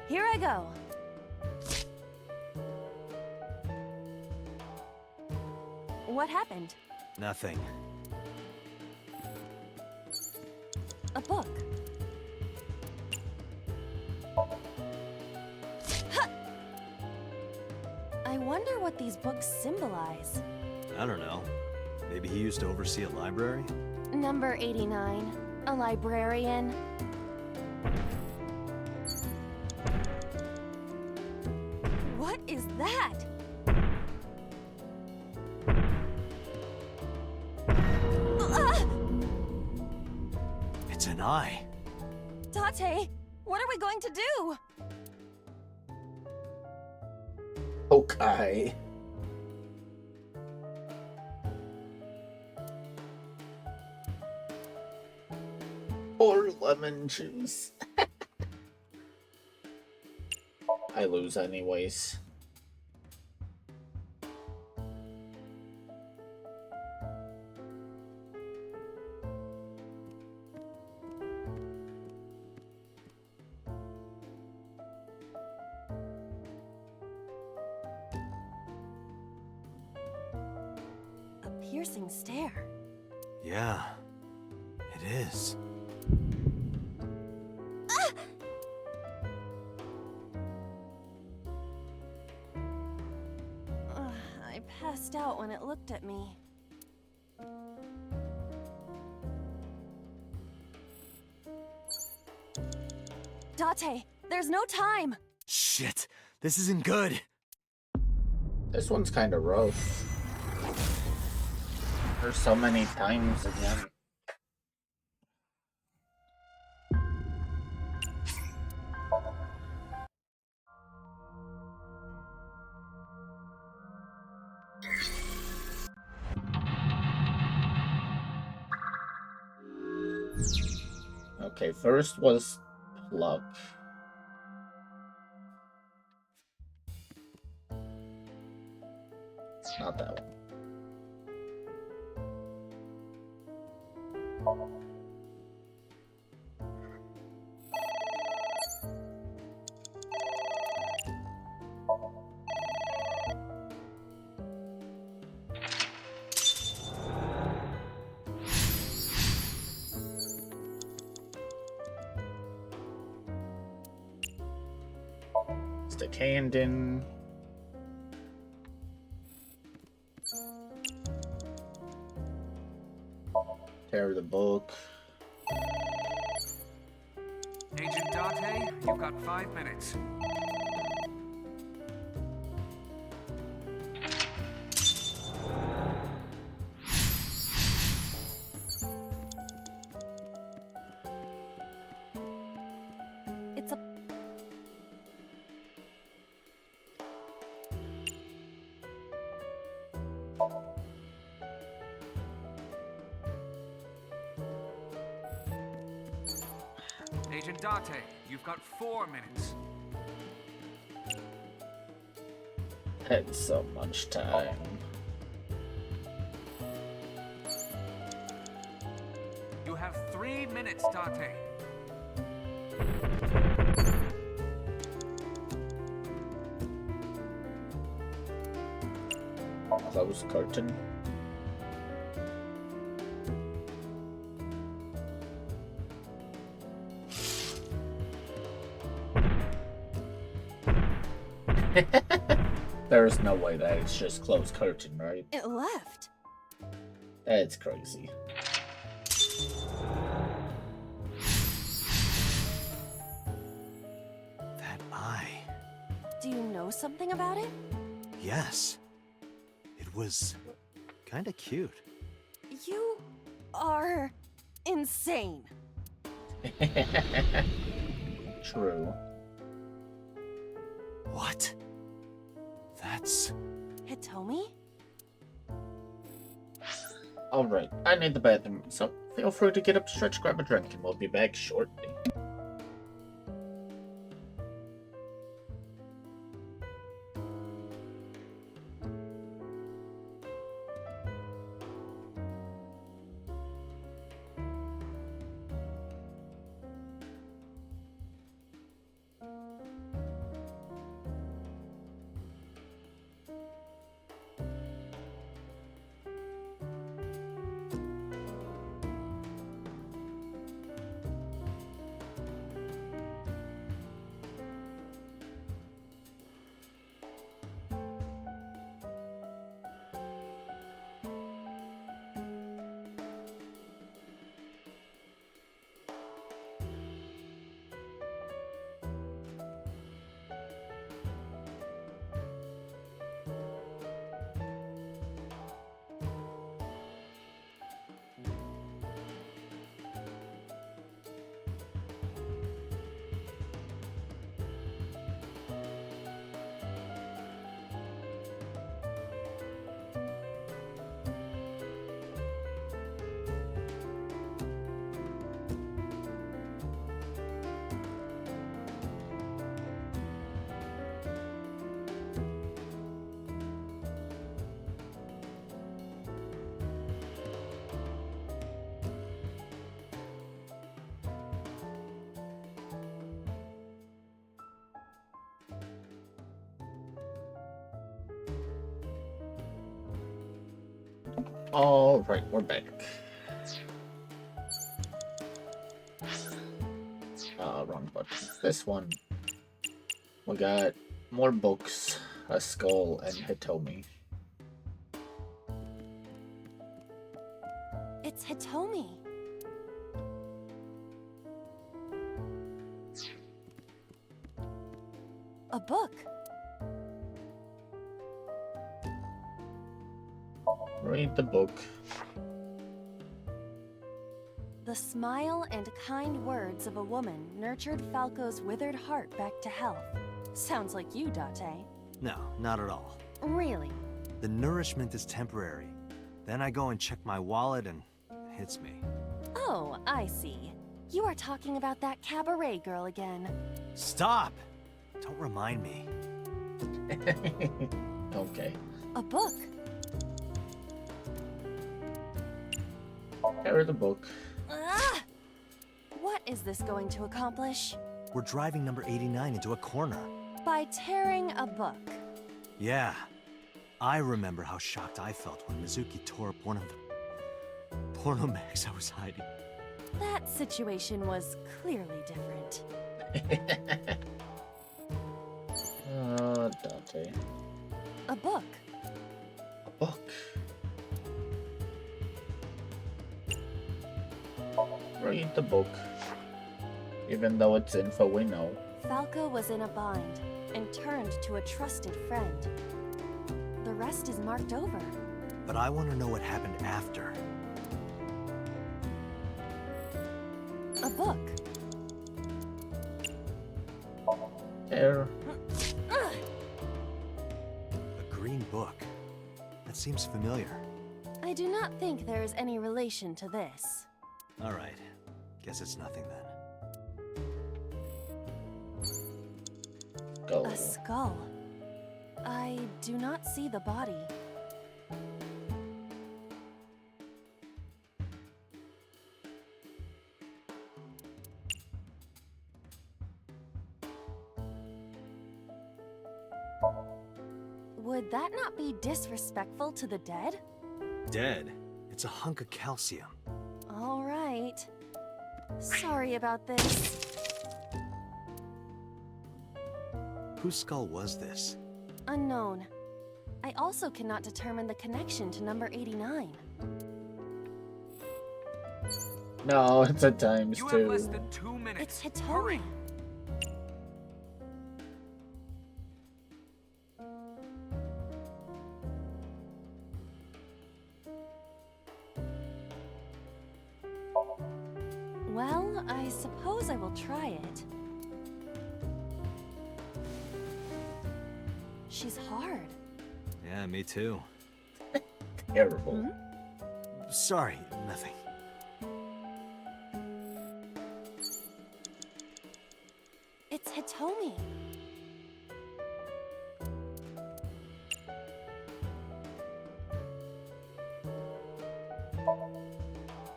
Here I go. What happened? Nothing. A book. I wonder what these books symbolize. I don't know. Maybe he used to oversee a library? Number 89. A librarian. What is that? It's an eye. Date, what are we going to do? Okay. Or lemon juice. I lose anyways. A piercing stare. Yeah, it is. I passed out when it looked at me. Date, there's no time! Shit, this isn't good. This one's kind of rough. There's so many times again. Okay, first was pluck. Not that one. Stick hand in. Tear the book. Agent Date, you've got 5 minutes. It's a... Agent Date, you've got 4 minutes. Had so much time. You have 3 minutes, Date. Close curtain. There's no way that it's just closed curtain, right? It left. That's crazy. That eye. Do you know something about it? Yes. It was kinda cute. You are insane. True. What? That's... Hitomi? Alright, I need the bathroom, so feel free to get up, stretch, grab a drink, and we'll be back shortly. Alright, we're back. Wrong button. This one. We got more books, a skull, and Hitomi. It's Hitomi. A book. Read the book. The smile and kind words of a woman nurtured Falco's withered heart back to health. Sounds like you, Date. No, not at all. Really? The nourishment is temporary. Then I go and check my wallet and it hits me. Oh, I see. You are talking about that cabaret girl again. Stop! Don't remind me. Okay. A book. Carry the book. Ah! What is this going to accomplish? We're driving number 89 into a corner. By tearing a book. Yeah. I remember how shocked I felt when Mizuki tore up one of the porno mags I was hiding. That situation was clearly different. Dante. A book. A book. Read the book. Even though it's info we know. Falco was in a bind and turned to a trusted friend. The rest is marked over. But I want to know what happened after. A book. There. A green book. That seems familiar. I do not think there is any relation to this. All right. Guess it's nothing then. Go. A skull. I do not see the body. Would that not be disrespectful to the dead? Dead? It's a hunk of calcium. All right. Sorry about this. Whose skull was this? Unknown. I also cannot determine the connection to number 89. No, it's a times You two. have less than 2 minutes. It's Hitomi. Hurry. Well, I suppose I will try it. She's hard. Yeah, me too. Terrible. Sorry, nothing. It's Hitomi.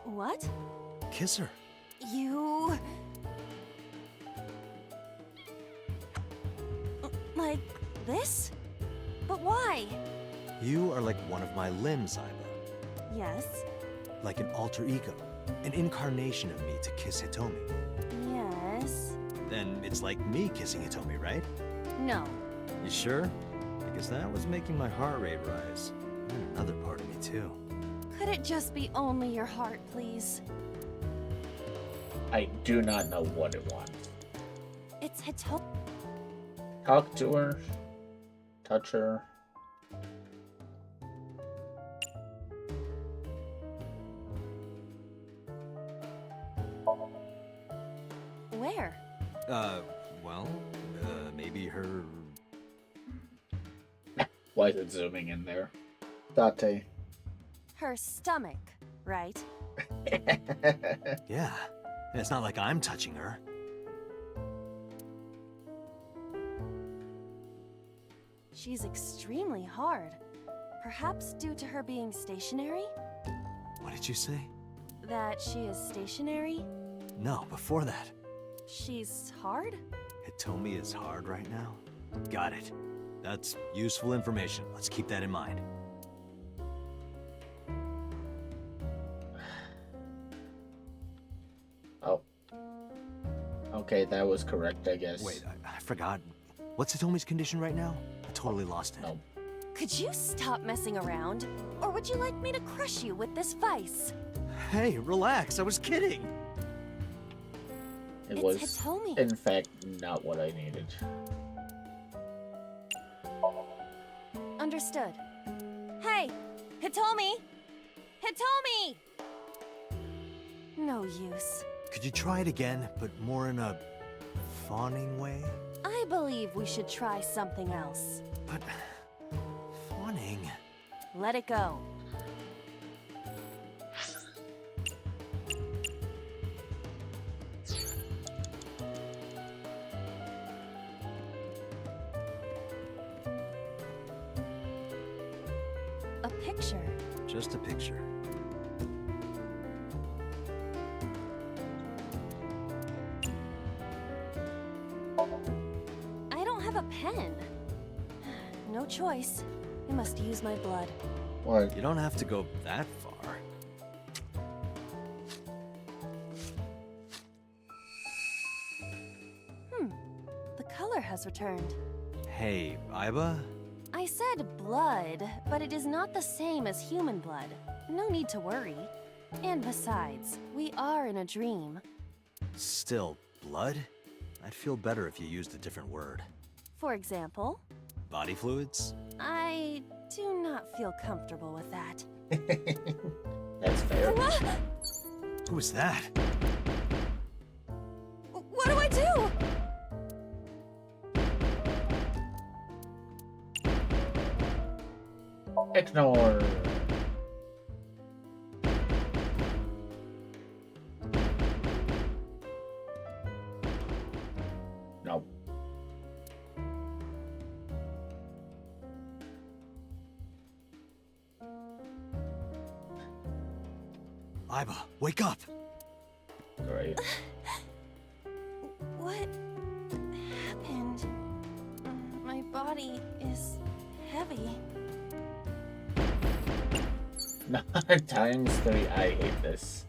What? Kiss her. You... Like this? But why? You are like one of my limbs, Iba. Yes. Like an alter ego. An incarnation of me to kiss Hitomi. Yes. Then it's like me kissing Hitomi, right? No. You sure? Because that was making my heart rate rise. And another part of me, too. Could it just be only your heart, please? I do not know what it wants. It's Hitomi. Talk to her. Touch her. Where? Well, maybe her... Why is it zooming in there? Date. Her stomach, right? Yeah. And it's not like I'm touching her. She's extremely hard. Perhaps due to her being stationary? What did you say? That she is stationary? No, before that. She's hard? Hitomi is hard right now? Got it. That's useful information. Let's keep that in mind. Oh. Okay, that was correct, I guess. Wait, I forgot. What's Hitomi's condition right now? I totally lost it. No. Could you stop messing around? Or would you like me to crush you with this vice? Hey, relax. I was kidding. It It's was, Hitomi. in fact, not what I needed. Understood. Hey! Hitomi! Hitomi! No use. Could you try it again, but more in a fawning way? I believe we should try something else. But... fawning... Let it go. A picture. Just a picture. I don't have a pen. No choice. I must use my blood. What? You don't have to go that far. The color has returned. Hey, Iba? I said blood, but it is not the same as human blood. No need to worry. And besides, we are in a dream. Still, blood? I'd feel better if you used a different word. For example, Body fluids? I do not feel comfortable with that. That's fair. Who was that? What do I do? Ignore. No. Iba, wake up! Great. What happened? My body is heavy. Times 3. I hate this.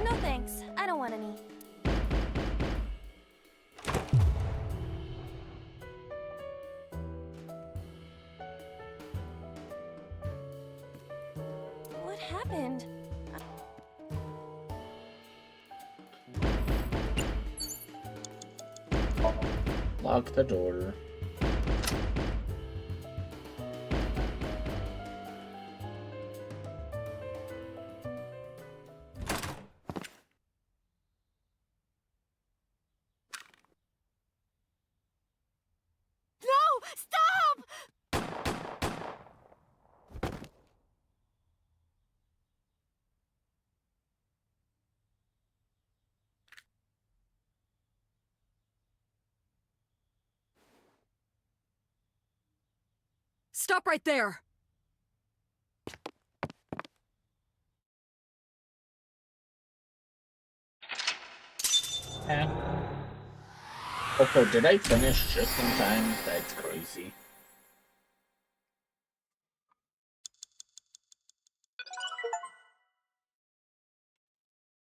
No thanks. I don't want any. happened? Lock the door. No! Stop! Stop right there! Eh. Okay, did I finish just in time? That's crazy.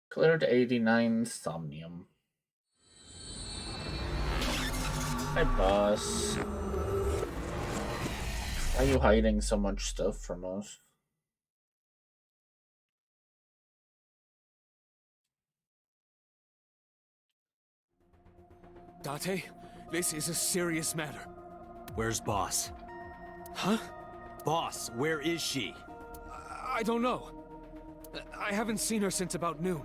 Cleared 89 Somnium. Hi, boss. Why are you hiding so much stuff from us? Date, this is a serious matter. Where's Boss? Huh? Boss, where is she? I don't know. I haven't seen her since about noon.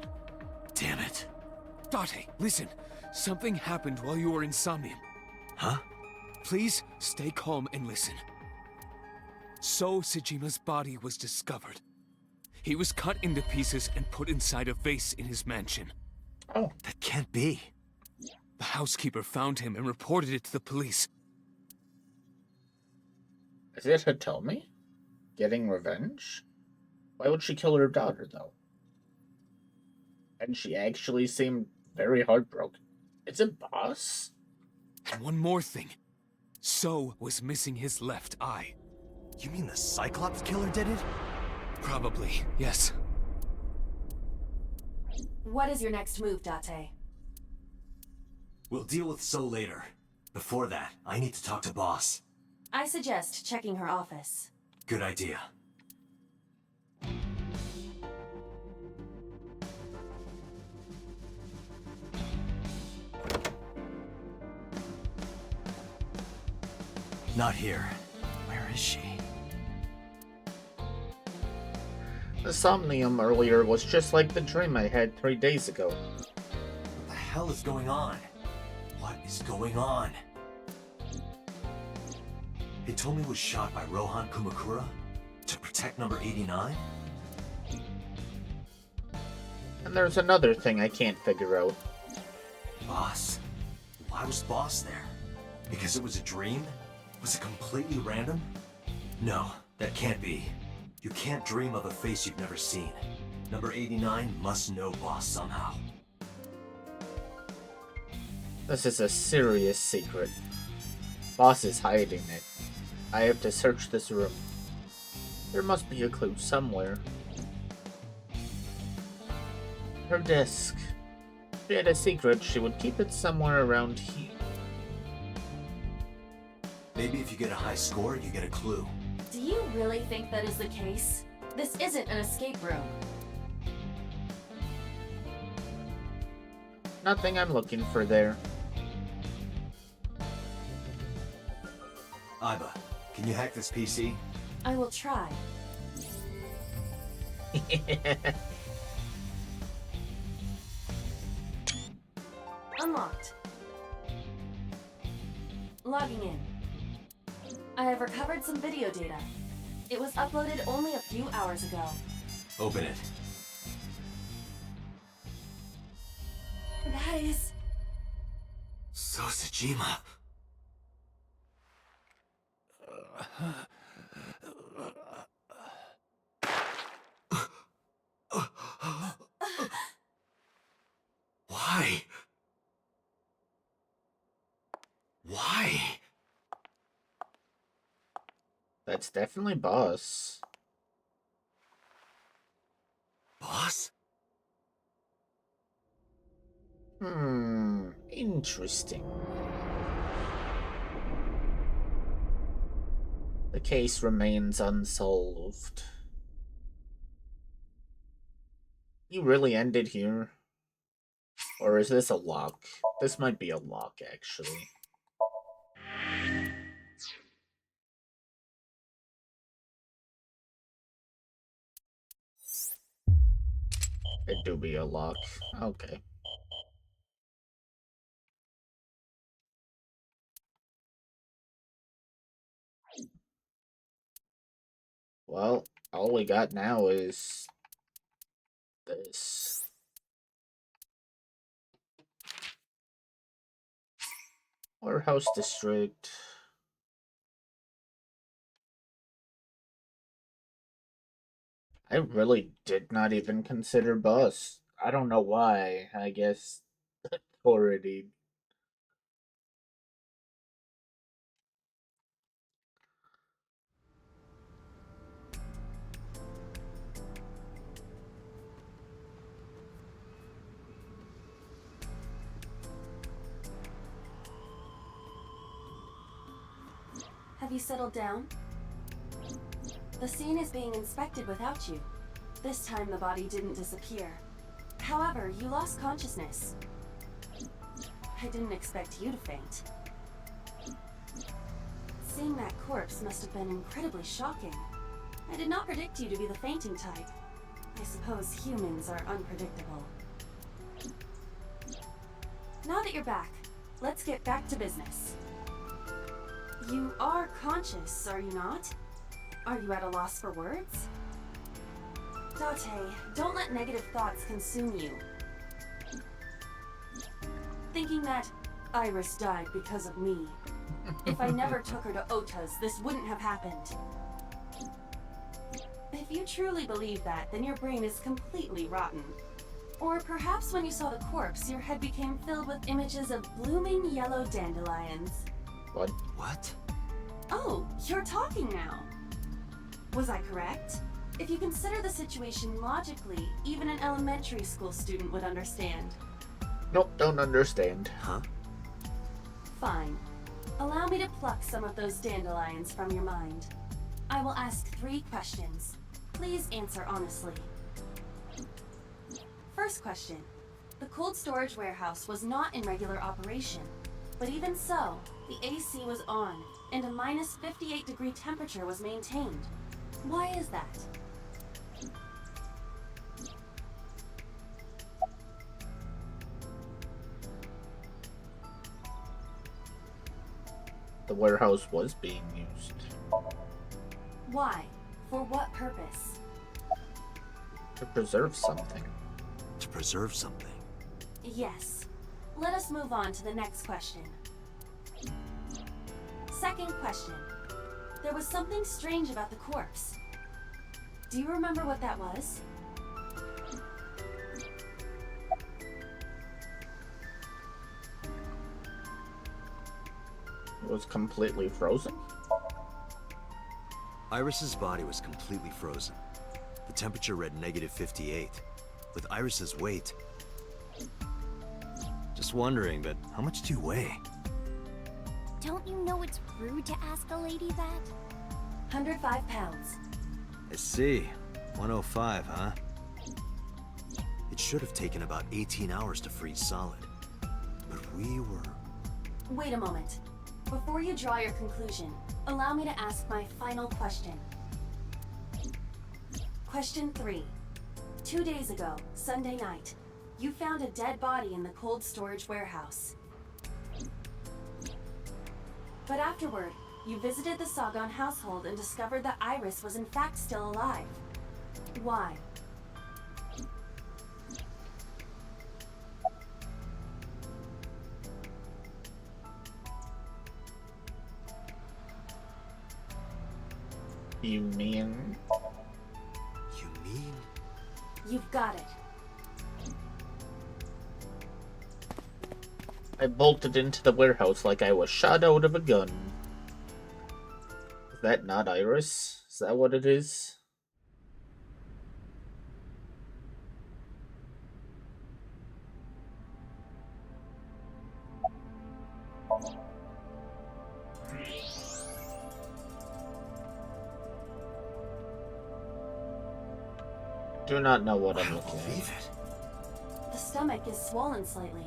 Damn it. Date, listen. Something happened while you were in Somnium. Huh? Please stay calm and listen. So Sejima's body was discovered. He was cut into pieces and put inside a vase in his mansion. Oh. That can't be. The housekeeper found him and reported it to the police. Is it Hitomi? Getting revenge? Why would she kill her daughter, though? And she actually seemed very heartbroken. Is it Boss? And one more thing. So was missing his left eye. You mean the Cyclops killer did it? Probably, yes. What is your next move, Date? We'll deal with So later. Before that, I need to talk to Boss. I suggest checking her office. Good idea. Not here. Where is she? The Somnium earlier was just like the dream I had 3 days ago. What the hell is going on? What is going on? Hitomi was shot by Rohan Kumakura to protect number 89? And there's another thing I can't figure out. Boss? Why was Boss there? Because it was a dream? Was it completely random? No, that can't be. You can't dream of a face you've never seen. Number 89 must know Boss somehow. This is a serious secret. Boss is hiding it. I have to search this room. There must be a clue somewhere. Her desk. If she had a secret, she would keep it somewhere around here. Maybe if you get a high score, you get a clue. Do you really think that is the case? This isn't an escape room. Nothing I'm looking for there. Aiba, can you hack this PC? I will try. Unlocked. Logging in. I have recovered some video data. It was uploaded only a few hours ago. Open it. That is... So Sejima. Why? Why? That's definitely Boss. Boss? Interesting. The case remains unsolved. You really ended here? Or is this a lock? This might be a lock, actually. It do be a lock. Okay. Well, all we got now is this. Warehouse district. I really did not even consider bus. I don't know why. I guess already. Have you settled down? The scene is being inspected without you. This time the body didn't disappear. However, you lost consciousness. I didn't expect you to faint. Seeing that corpse must have been incredibly shocking. I did not predict you to be the fainting type. I suppose humans are unpredictable. Now that you're back, let's get back to business. You are conscious, are you not? Are you at a loss for words? Date, don't let negative thoughts consume you. Thinking that Iris died because of me. If I never took her to Ota's, this wouldn't have happened. If you truly believe that, then your brain is completely rotten. Or perhaps when you saw the corpse, your head became filled with images of blooming yellow dandelions. What? What? Oh, you're talking now. Was I correct? If you consider the situation logically, even an elementary school student would understand. Nope, don't understand. Huh? Fine. Allow me to pluck some of those dandelions from your mind. I will ask 3 questions. Please answer honestly. First question. The cold storage warehouse was not in regular operation. But even so, the AC was on, and a minus 58-degree temperature was maintained. Why is that? The warehouse was being used. Why? For what purpose? To preserve something. To preserve something? Yes. Let us move on to the next question. Second question. There was something strange about the corpse. Do you remember what that was? It was completely frozen. Iris's body was completely frozen. The temperature read negative 58. With Iris's weight... Just wondering, but how much do you weigh? Don't you know it's rude to ask a lady that? 105 pounds. I see. 105, huh? It should have taken about 18 hours to freeze solid. But we were... Wait a moment. Before you draw your conclusion, allow me to ask my final question. Question 3. 2 days ago, Sunday night, you found a dead body in the cold storage warehouse. But afterward, you visited the Sagan household and discovered that Iris was in fact still alive. Why? You mean? You mean? You've got it. I bolted into the warehouse like I was shot out of a gun. Is that not Iris? Is that what it is? Do not know what I I'm don't looking believe at. it. The stomach is swollen slightly.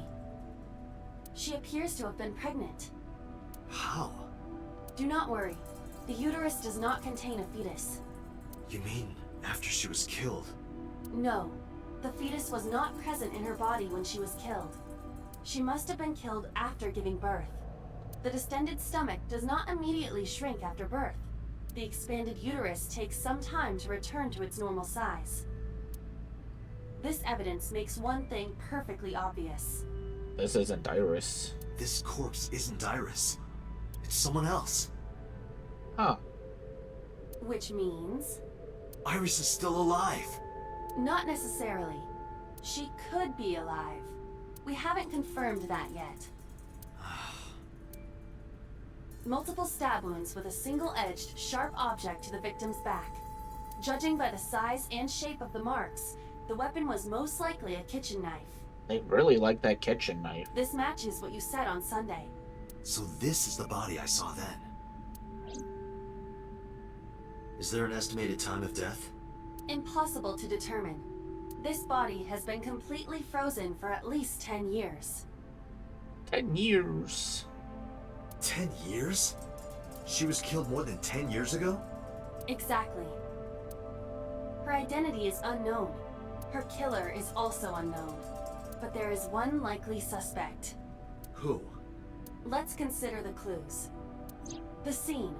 She appears to have been pregnant. How? Do not worry. The uterus does not contain a fetus. You mean after she was killed? No. The fetus was not present in her body when she was killed. She must have been killed after giving birth. The distended stomach does not immediately shrink after birth. The expanded uterus takes some time to return to its normal size. This evidence makes one thing perfectly obvious. This isn't Iris. This corpse isn't Iris. It's someone else. Huh. Which means... Iris is still alive. Not necessarily. She could be alive. We haven't confirmed that yet. Multiple stab wounds with a single-edged, sharp object to the victim's back. Judging by the size and shape of the marks, the weapon was most likely a kitchen knife. They really like that kitchen knife. This matches what you said on Sunday. So this is the body I saw then. Is there an estimated time of death? Impossible to determine. This body has been completely frozen for at least 10 years. 10 years. 10 years? She was killed more than 10 years ago? Exactly. Her identity is unknown. Her killer is also unknown. But there is one likely suspect. Who? Let's consider the clues. The scene.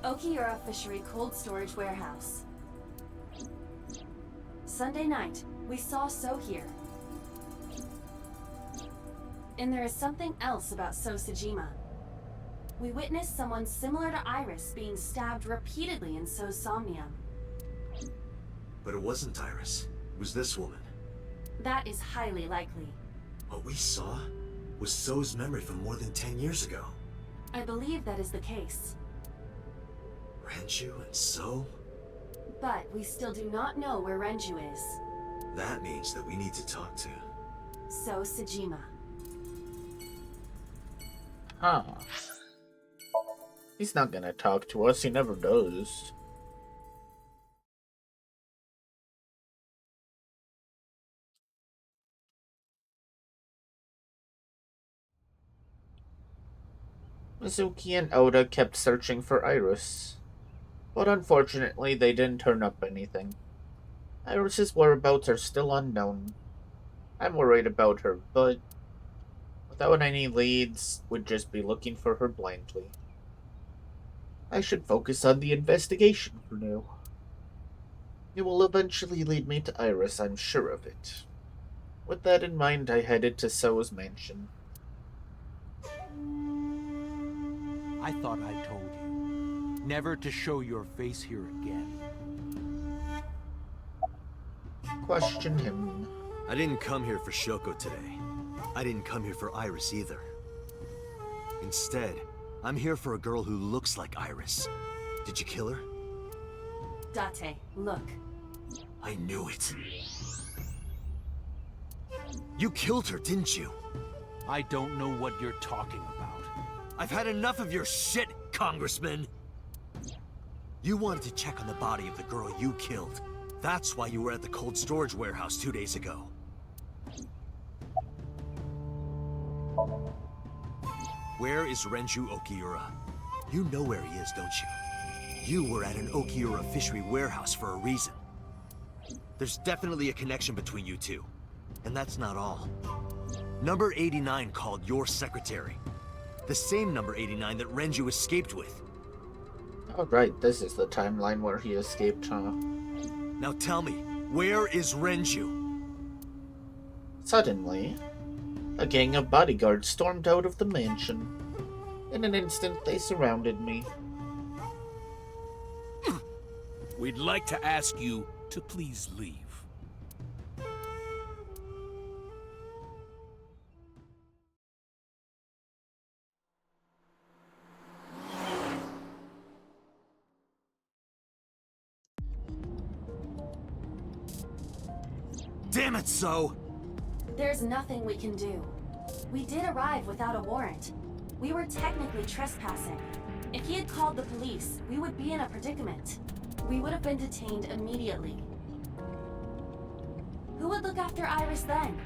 Okiura Fishery Cold Storage Warehouse. Sunday night, we saw So here. And there is something else about So Sajima. We witnessed someone similar to Iris being stabbed repeatedly in So's Somnium. But it wasn't Iris. It was this woman. That is highly likely. What we saw was So's memory from more than 10 years ago. I believe that is the case. Renju and So? But we still do not know where Renju is. That means that we need to talk to... So Sajima. Huh. He's not gonna talk to us, he never does. Mizuki and Oda kept searching for Iris, but unfortunately they didn't turn up anything. Iris's whereabouts are still unknown. I'm worried about her, but without any leads, would just be looking for her blindly. I should focus on the investigation for now. It will eventually lead me to Iris, I'm sure of it. With that in mind, I headed to So's mansion. I thought I told you never to show your face here again. Question him. I didn't come here for Shoko today. I didn't come here for Iris either. Instead, I'm here for a girl who looks like Iris. Did you kill her? Date, look. I knew it. You killed her, didn't you? I don't know what you're talking about. I've had enough of your shit, Congressman! You wanted to check on the body of the girl you killed. That's why you were at the cold storage warehouse 2 days ago. Where is Renju Okiura? You know where he is, don't you? You were at an Okiura fishery warehouse for a reason. There's definitely a connection between you two. And that's not all. Number 89 called your secretary. The same number 89 that Renju escaped with. Oh right, this is the timeline where he escaped, huh? Now tell me, where is Renju? Suddenly, a gang of bodyguards stormed out of the mansion. In an instant, they surrounded me. We'd like to ask you to please leave. Damn it, So! There's nothing we can do. We did arrive without a warrant. We were technically trespassing. If he had called the police, we would be in a predicament. We would have been detained immediately. Who would look after Iris then?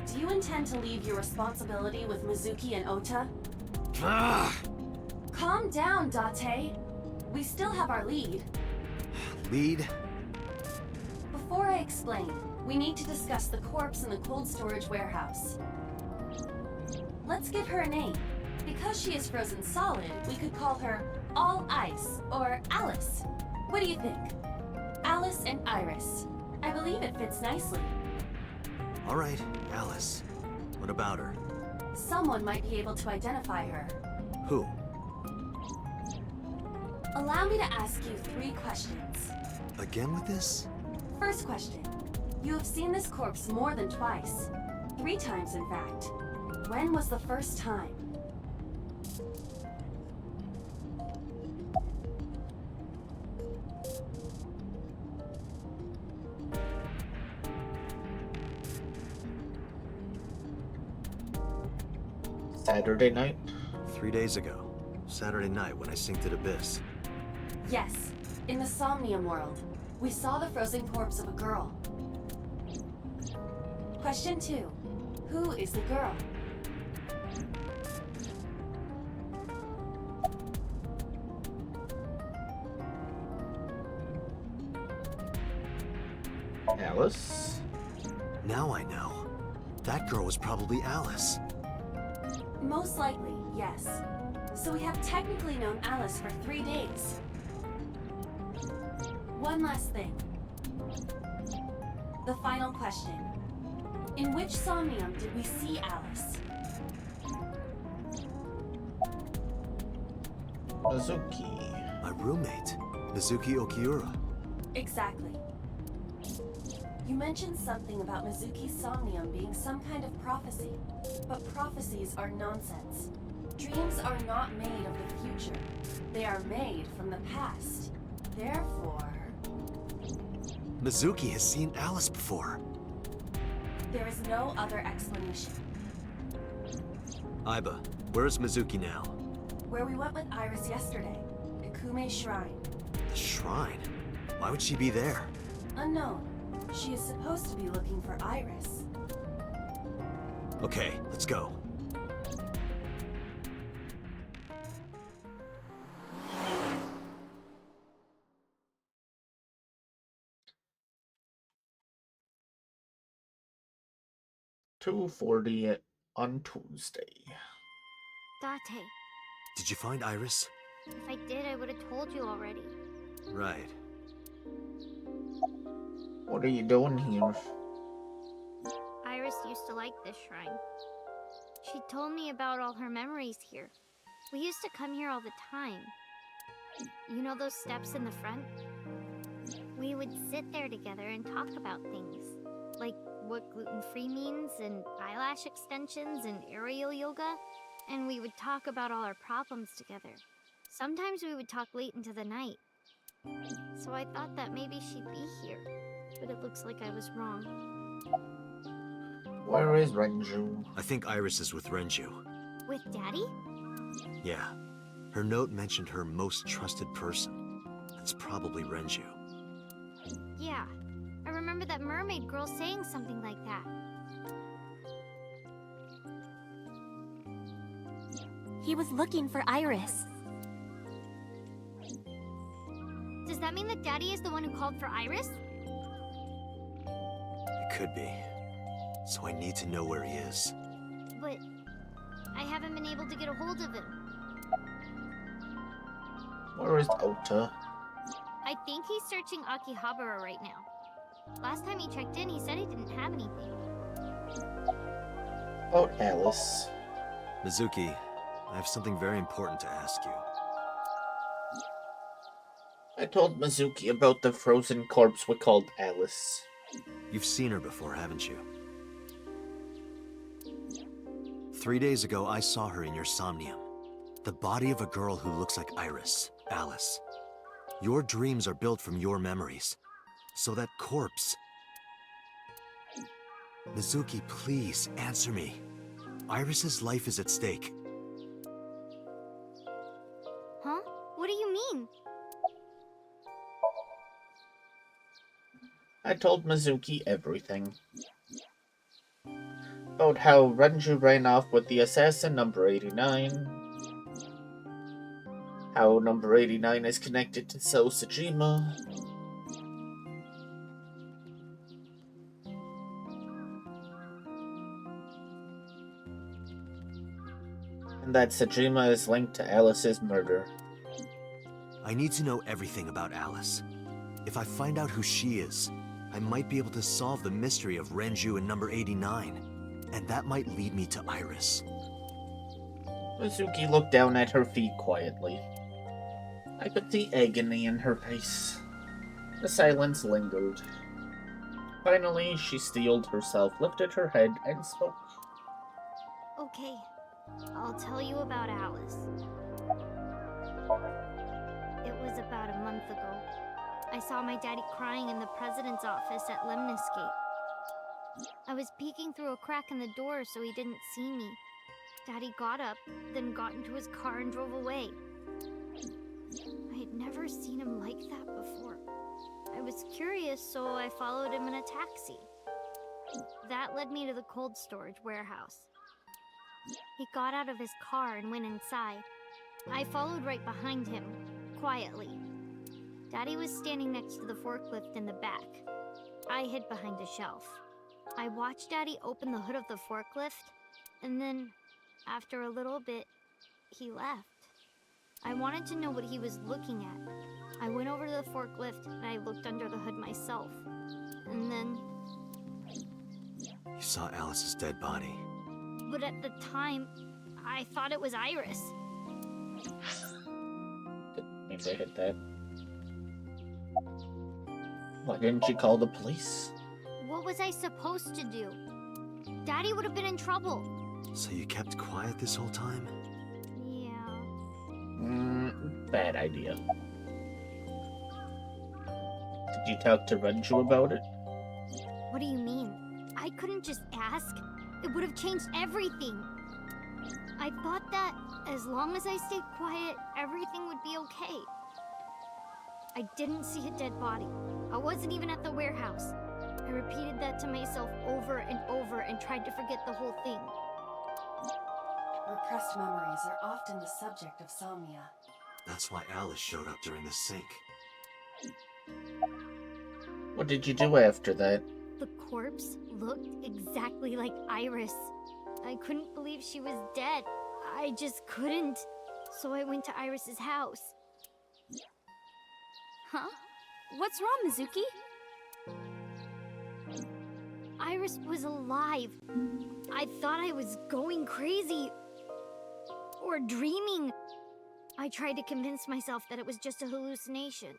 Do you intend to leave your responsibility with Mizuki and Ota? Calm down, Date. We still have our lead. Lead? Before I explain, we need to discuss the corpse in the cold storage warehouse. Let's give her a name. Because she is frozen solid, we could call her All Ice or Alice. What do you think? Alice and Iris. I believe it fits nicely. All right, Alice. What about her? Someone might be able to identify her. Who? Allow me to ask you 3 questions. Again with this? First question. You have seen this corpse more than twice. 3 times, in fact. When was the first time? Saturday night? 3 days ago. Saturday night when I synced at Abyss. Yes, in the Somnium world. We saw the frozen corpse of a girl. Question 2. Who is the girl? Alice? Now I know. That girl was probably Alice. Most likely, yes. So we have technically known Alice for 3 days. One last thing. The final question. In which Somnium did we see Alice? Mizuki. My roommate, Mizuki Okiura. Exactly. You mentioned something about Mizuki's Somnium being some kind of prophecy, but prophecies are nonsense. Dreams are not made of the future. They are made from the past. Therefore... Mizuki has seen Alice before. there is no other explanation. Aiba, where is Mizuki now? Where we went with Iris yesterday, Ikume Shrine. The shrine? Why would she be there? Unknown. She is supposed to be looking for Iris. Okay, let's go. $2:40 on Tuesday. Date, Did you find Iris? if I did, I would have told you already. Right. What are you doing here? Iris used to like this shrine. She told me about all her memories here. We used to come here all the time. You know those steps in the front? We would sit there together and talk about things. Like what gluten-free means, and eyelash extensions, and aerial yoga. And we would talk about all our problems together. Sometimes we would talk late into the night. So I thought that maybe she'd be here. But it looks like I was wrong. Where is Renju? I think Iris is with Renju. With Daddy? Yeah. Her note mentioned her most trusted person. That's probably Renju. Yeah. I remember that mermaid girl saying something like that. He was looking for Iris. Does that mean that Daddy is the one who called for Iris? It could be. So I need to know where he is. But I haven't been able to get a hold of him. Where is Ota? I think he's searching Akihabara right now. Last time he checked in, he said he didn't have anything. About Alice. Mizuki, I have something very important to ask you. I told Mizuki about the frozen corpse we called Alice. You've seen her before, haven't you? 3 days ago, I saw her in your Somnium. The body of a girl who looks like Iris, Alice. Your dreams are built from your memories. So that corpse... Mizuki, please, answer me. Iris's life is at stake. Huh? What do you mean? I told Mizuki everything. About how Renju ran off with the assassin number 89. How number 89 is connected to So Sajima. And that Sajima is linked to Alice's murder. I need to know everything about Alice. If I find out who she is, I might be able to solve the mystery of Renju and number 89. And that might lead me to Iris. Mizuki looked down at her feet quietly. I could see agony in her face. The silence lingered. Finally, she steeled herself, lifted her head, and spoke. Okay, I'll tell you about Alice. It was about a month ago. I saw my daddy crying in the president's office at Lemniscate. I was peeking through a crack in the door so he didn't see me. Daddy got up, then got into his car and drove away. I had never seen him like that before. I was curious, so I followed him in a taxi. That led me to the cold storage warehouse. He got out of his car and went inside. I followed right behind him, quietly. Daddy was standing next to the forklift in the back. I hid behind a shelf. I watched Daddy open the hood of the forklift, and then, after a little bit, he left. I wanted to know what he was looking at. I went over to the forklift and I looked under the hood myself. And then... You saw Alice's dead body. But at the time, I thought it was Iris. Didn't mean to hit that. Why didn't you call the police? What was I supposed to do? Daddy would have been in trouble. So you kept quiet this whole time? Yeah. Bad idea. Did you talk to Renju about it? What do you mean? I couldn't just ask. It would have changed everything. I thought that as long as I stayed quiet, everything would be okay. I didn't see a dead body. I wasn't even at the warehouse. I repeated that to myself over and over and tried to forget the whole thing. Repressed memories are often the subject of somnia. That's why Alice showed up during the sync. What did you do after that? The corpse looked exactly like Iris. I couldn't believe she was dead. I just couldn't. So I went to Iris's house. Huh? What's wrong, Mizuki? Iris was alive. I thought I was going crazy. Or dreaming. I tried to convince myself that it was just a hallucination.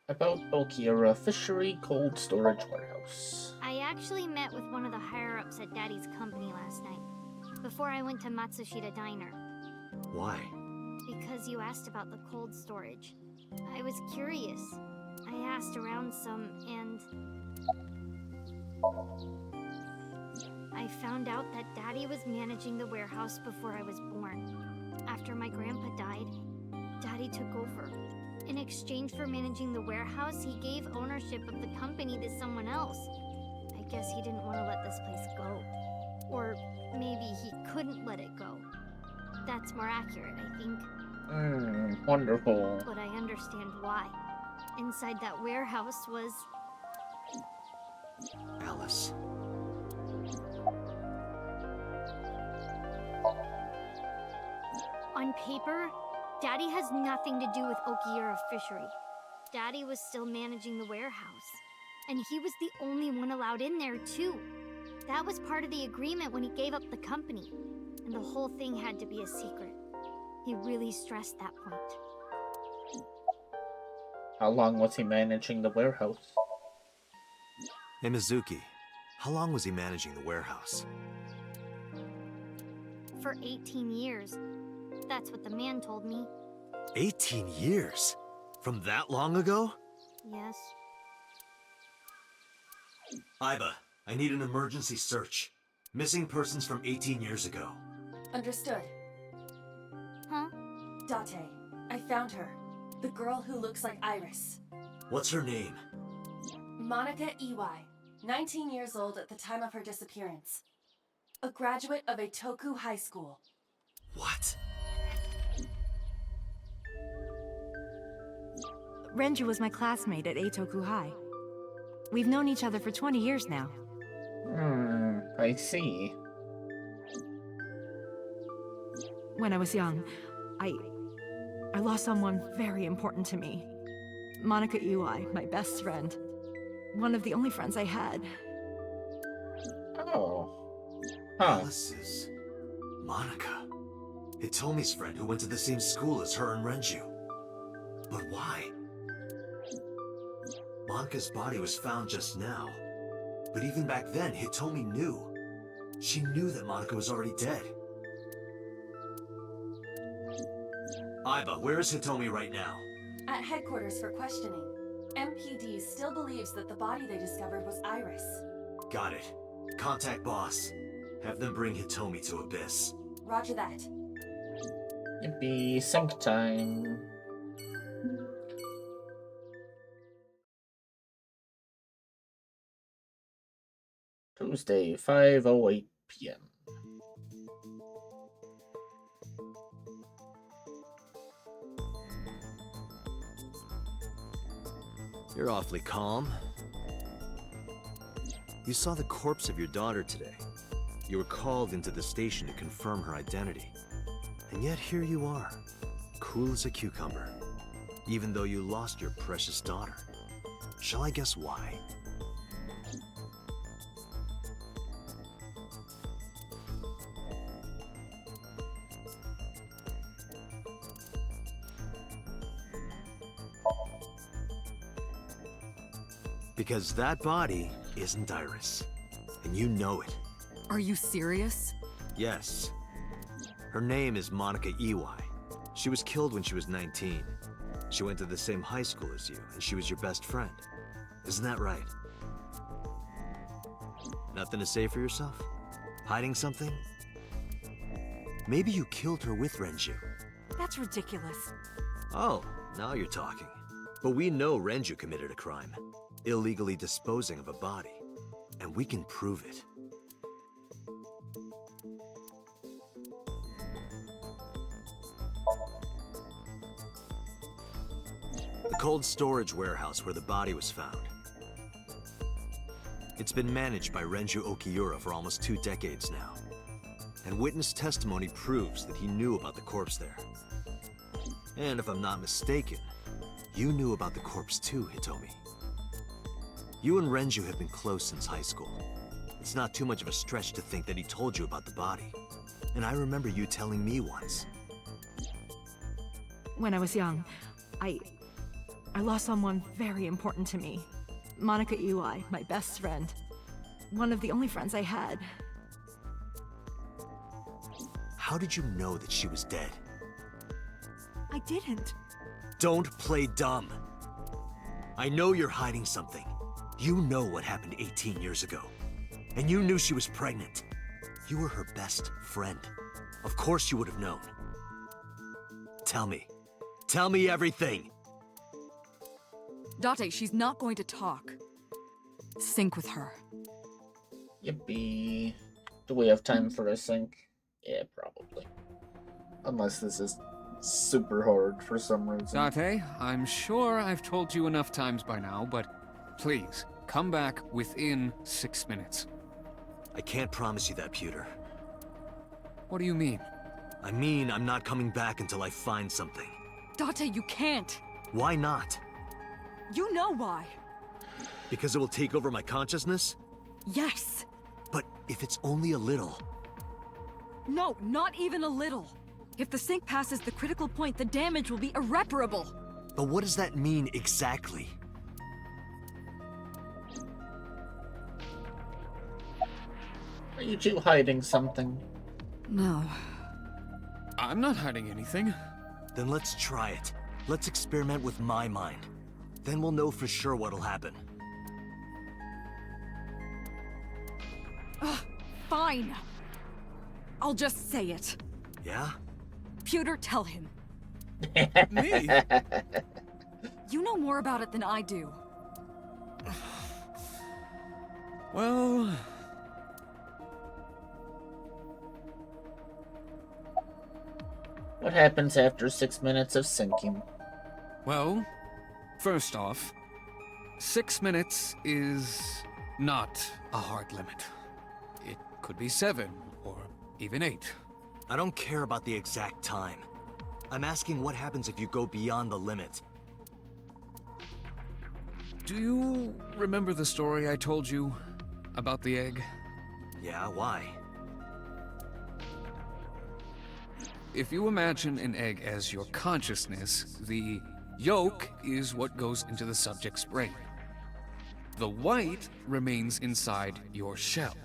About Okira Fishery Cold Storage Warehouse. I actually met with one of the higher-ups at Daddy's company last night, before I went to Matsushita Diner. Why? Because you asked about the cold storage. I was curious. I asked around some, and... I found out that Daddy was managing the warehouse before I was born. After my grandpa died, Daddy took over. In exchange for managing the warehouse, he gave ownership of the company to someone else. I guess he didn't want to let this place go. Or maybe he couldn't let it go. That's more accurate, I think. Wonderful. But I understand why. Inside that warehouse was... Alice. On paper, Daddy has nothing to do with Okiura Fishery. Daddy was still managing the warehouse. And he was the only one allowed in there, too. That was part of the agreement when he gave up the company. And the whole thing had to be a secret. He really stressed that point. How long was he managing the warehouse? Hey, Mizuki. How long was he managing the warehouse? For 18 years. That's what the man told me. 18 years? From that long ago? Yes. Iba, I need an emergency search. Missing persons from 18 years ago. Understood. Huh? Date, I found her. The girl who looks like Iris. What's her name? Monica Iwai. 19 years old at the time of her disappearance. A graduate of Eitoku High School. What? Renju was my classmate at Eitoku High. We've known each other for 20 years now. I see. When I was young, I lost someone very important to me. Monica Iwai, my best friend. One of the only friends I had. Oh. Huh. Alice's Monica. Hitomi's friend who went to the same school as her and Renju. But why? Monica's body was found just now. But even back then, Hitomi knew. She knew that Monica was already dead. Aiba, where is Hitomi right now? At headquarters for questioning. MPD still believes that the body they discovered was Iris. Got it. Contact boss. Have them bring Hitomi to Abyss. Roger that. Yippee, sync time. Tuesday, 5:08 p.m. You're awfully calm. You saw the corpse of your daughter today. You were called into the station to confirm her identity. And yet here you are, cool as a cucumber, even though you lost your precious daughter. Shall I guess why? Because that body isn't Iris, and you know it. Are you serious? Yes. Her name is Monica Iwai. She was killed when she was 19. She went to the same high school as you, and she was your best friend. Isn't that right? Nothing to say for yourself? Hiding something? Maybe you killed her with Renju. That's ridiculous. Oh, now you're talking. But we know Renju committed a crime. Illegally disposing of a body. And we can prove it. The cold storage warehouse where the body was found. It's been managed by Renju Okiura for almost 2 decades now. And witness testimony proves that he knew about the corpse there. And if I'm not mistaken, you knew about the corpse too, Hitomi. You and Renju have been close since high school. It's not too much of a stretch to think that he told you about the body. And I remember you telling me once. When I was young, I lost someone very important to me. Monica Iwai, my best friend. One of the only friends I had. How did you know that she was dead? I didn't. Don't play dumb. I know you're hiding something. You know what happened 18 years ago. And you knew she was pregnant. You were her best friend. Of course you would have known. Tell me. Tell me everything! Date, she's not going to talk. Sync with her. Yippee. Do we have time for a sync? Yeah, probably. Unless this is super hard for some reason. Date, I'm sure I've told you enough times by now, but please, come back within 6 minutes. I can't promise you that, Pewter. What do you mean? I mean, I'm not coming back until I find something. Date, you can't. Why not? You know why. Because it will take over my consciousness? Yes. But if it's only a little... No, not even a little. If the sync passes the critical point, the damage will be irreparable. But what does that mean exactly? Are you two hiding something? No. I'm not hiding anything. Then let's try it. Let's experiment with my mind. Then we'll know for sure what'll happen. Fine. I'll just say it. Yeah? Pewter, tell him. Me? You know more about it than I do. Well... What happens after 6 minutes of sinking? Well, first off, 6 minutes is not a hard limit. It could be 7, or even 8. I don't care about the exact time. I'm asking what happens if you go beyond the limit. Do you remember the story I told you about the egg? Yeah, why? If you imagine an egg as your consciousness, the yolk is what goes into the subject's brain. The white remains inside your shell.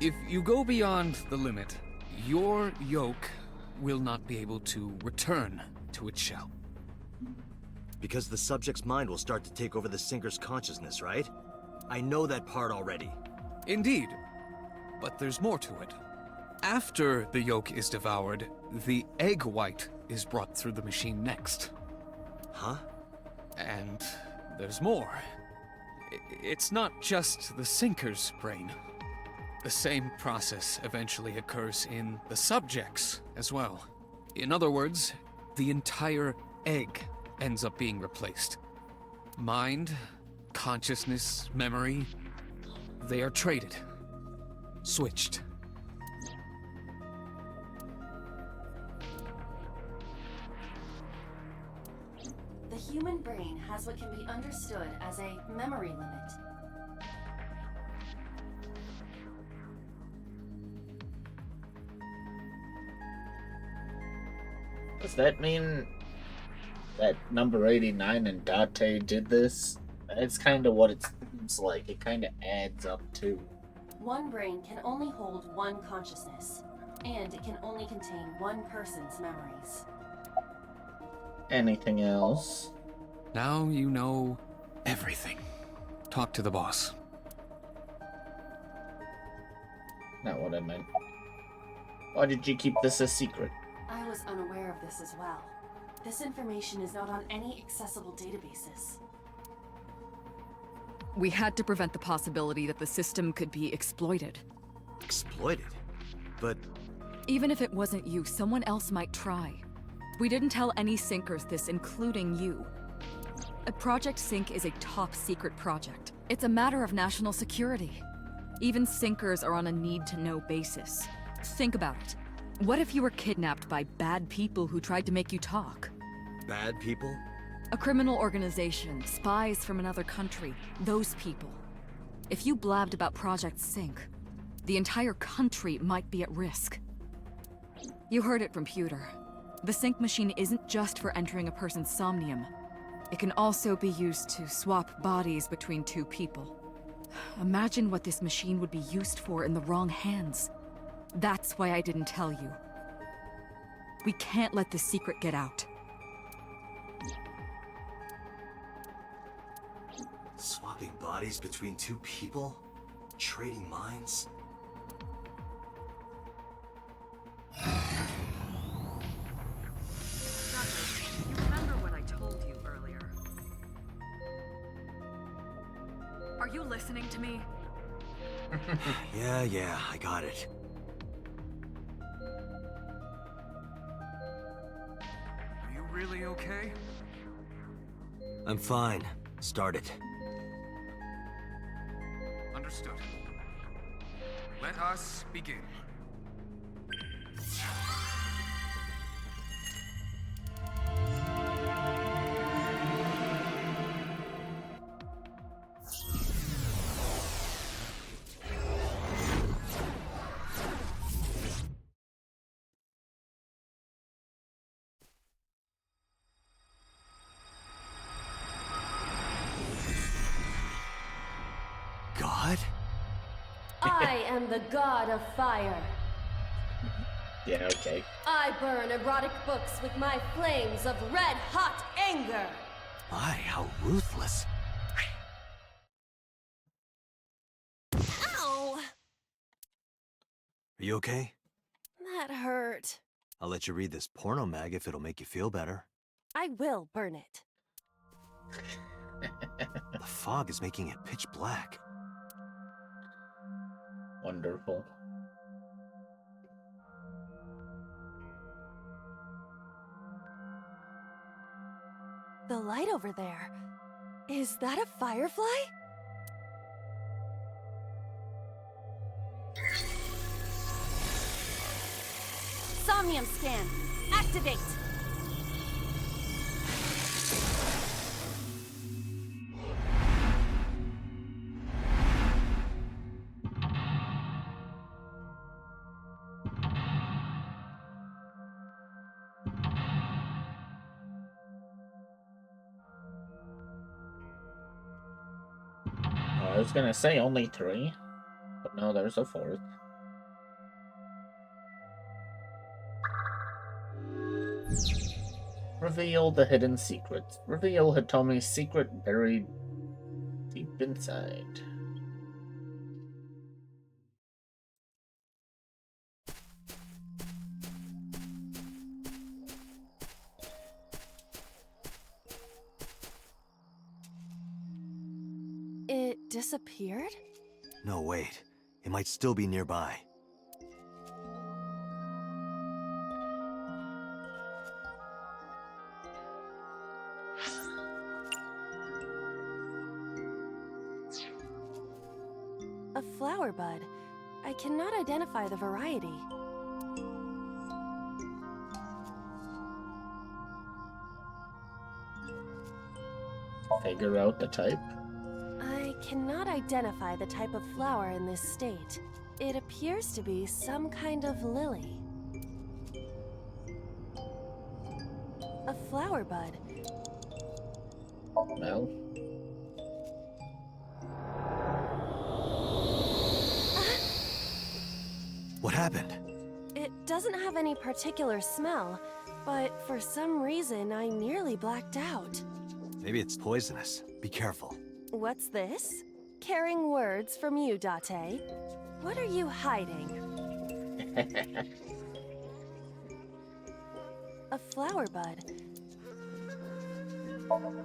If you go beyond the limit, your yolk will not be able to return to its shell. Because the subject's mind will start to take over the sinker's consciousness, right? I know that part already. Indeed, but there's more to it. After the yolk is devoured, the egg white is brought through the machine next. Huh? And there's more. It's not just the sinker's brain. The same process eventually occurs in the subject's as well. In other words, the entire egg ends up being replaced. Mind, consciousness, memory, they are traded. Switched. The human brain has what can be understood as a memory limit. Does that mean that number 89 and Date did this? It's kind of what it seems like. It kind of adds up too. One brain can only hold one consciousness, and it can only contain one person's memories. Anything else? Now you know everything. Talk to the boss. Not what I meant. Why did you keep this a secret? I was unaware of this as well. This information is not on any accessible databases. We had to prevent the possibility that the system could be exploited. Exploited? But... Even if it wasn't you, someone else might try. We didn't tell any sinkers this, including you. Project Sync is a top-secret project. It's a matter of national security. Even sinkers are on a need-to-know basis. Think about it. What if you were kidnapped by bad people who tried to make you talk? Bad people? A criminal organization, spies from another country, those people. If you blabbed about Project Sync, the entire country might be at risk. You heard it from Pewter. The Sync machine isn't just for entering a person's somnium. It can also be used to swap bodies between two people. Imagine what this machine would be used for in the wrong hands. That's why I didn't tell you. We can't let the secret get out. Swapping bodies between two people? Trading minds? You remember what I told you earlier? Are you listening to me? Yeah, I got it. Are you really okay? I'm fine. Start it. Understood. Let us begin. God? I am the god of fire. Yeah, okay. I burn erotic books with my flames of red-hot anger. My, how ruthless. Ow! Are you okay? That hurt. I'll let you read this porno mag if it'll make you feel better. I will burn it. The fog is making it pitch black. Wonderful. The light over there. Is that a firefly? Somnium scan. Activate. I was gonna say only 3, but no, there's a 4th. Reveal the hidden secret. Reveal Hitomi's secret buried deep inside. It disappeared? No, wait. It might still be nearby. A flower bud. I cannot identify the variety. Figure out the type. I cannot identify the type of flower in this state. It appears to be some kind of lily. A flower bud. Well. What happened? It doesn't have any particular smell, but for some reason I nearly blacked out. Maybe it's poisonous. Be careful. What's this? Caring words from you, Date. What are you hiding? A flower bud.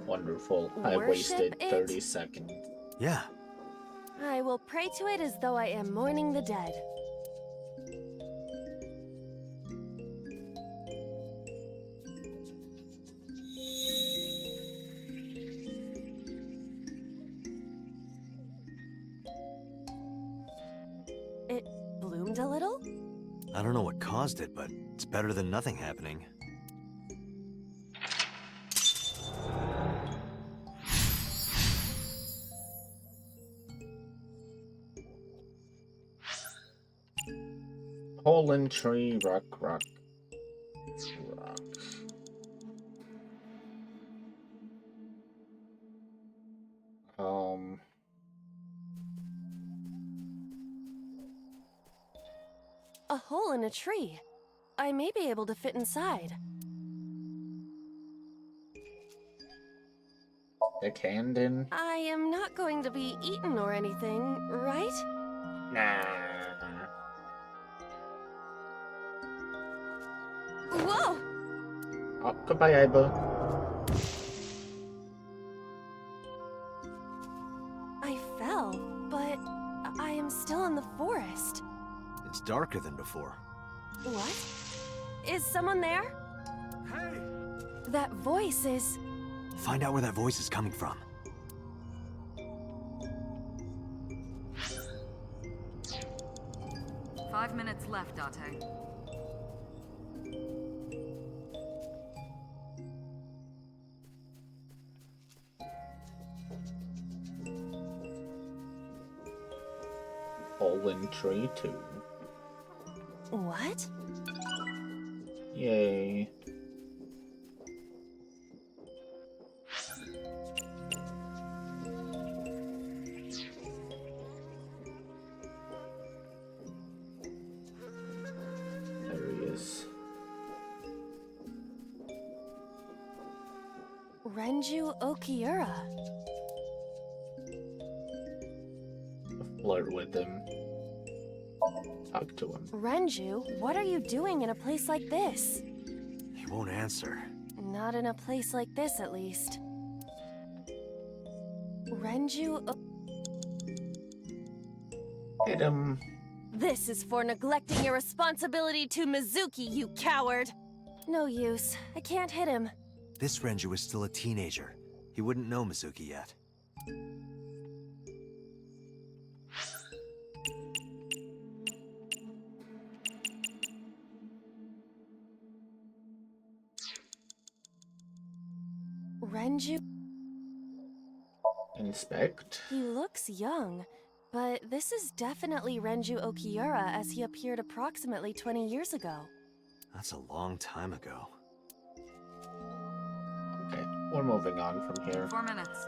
Wonderful. I wasted 30 seconds. Yeah. I will pray to it as though I am mourning the dead. It bloomed a little? I don't know what caused it, but it's better than nothing happening. Hole in tree, rock. A hole in a tree. I may be able to fit inside. Stick hand in? I am not going to be eaten or anything, right? Nah. Whoa! Oh, goodbye, Aiba. I fell, but I am still in the forest. It's darker than before. What? Is someone there? Hey! That voice is... Find out where that voice is coming from. Five minutes left, Date. Hole in tree 2. What? Yay. There he is. Renju Okiura. Flirt with him. Talk to him. Renju, what are you doing in a place like this? He won't answer. Not in a place like this, at least. Renju. Hit him. This is for neglecting your responsibility to Mizuki, you coward! No use. I can't hit him. This Renju is still a teenager. He wouldn't know Mizuki yet. Renju? Inspect. He looks young, but this is definitely Renju Okiura as he appeared approximately 20 years ago. That's a long time ago. Okay, we're moving on from here. 4 minutes.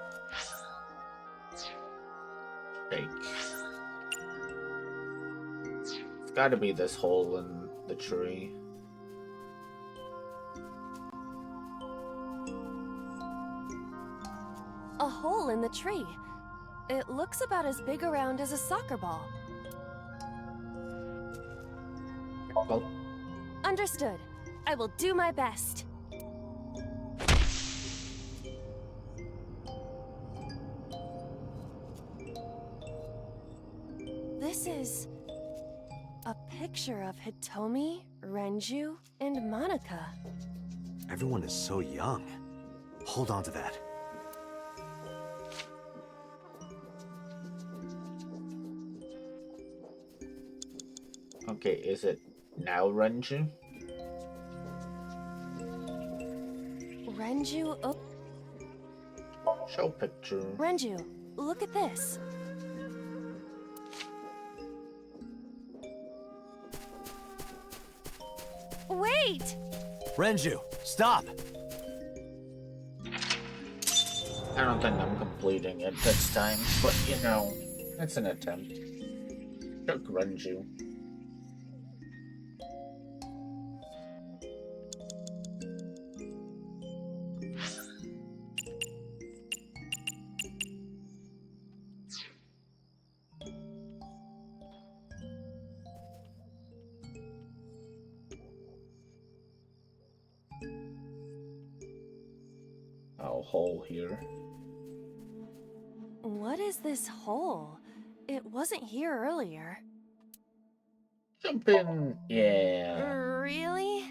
Fake. It's gotta be this hole in the tree. A hole in the tree. It looks about as big around as a soccer ball. Well, Understood. I will do my best. This is a picture of Hitomi, Renju, and Monika. Everyone is so young. Hold on to that. okay, is it now Renju? Renju. Oh, Show picture. Renju, look at this. Wait! Renju, stop! I don't think I'm completing it this time, but you know, it's an attempt. Took Renju. Oh, hole here. What is this hole? It wasn't here earlier. Jump in. Yeah. Really?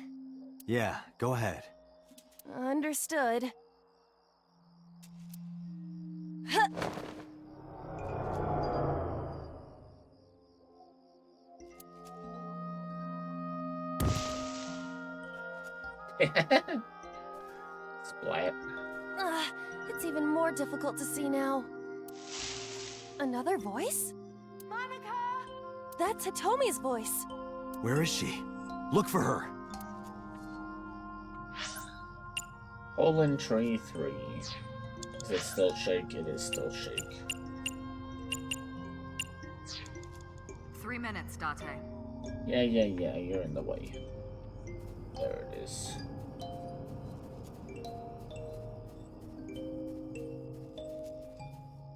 Yeah, go ahead. Understood. Huh. Splat. It's even more difficult to see now. Another voice? Monika! That's Hitomi's voice. Where is she? Look for her. Hole in tree 3. Is it still shake? It is still shake. 3 minutes, Date. Yeah, you're in the way. There it is.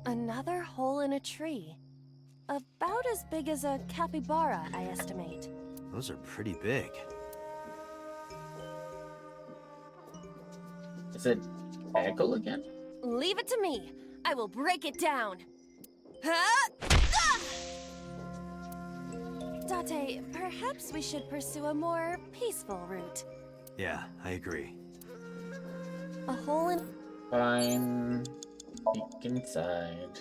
Another hole in a tree. About as big as a capybara, I estimate. Those are pretty big. Is it Echo again? Leave it to me. I will break it down. Huh? Ah! Date, perhaps we should pursue a more peaceful route. Yeah, I agree. A hole in... Fine. Peek inside.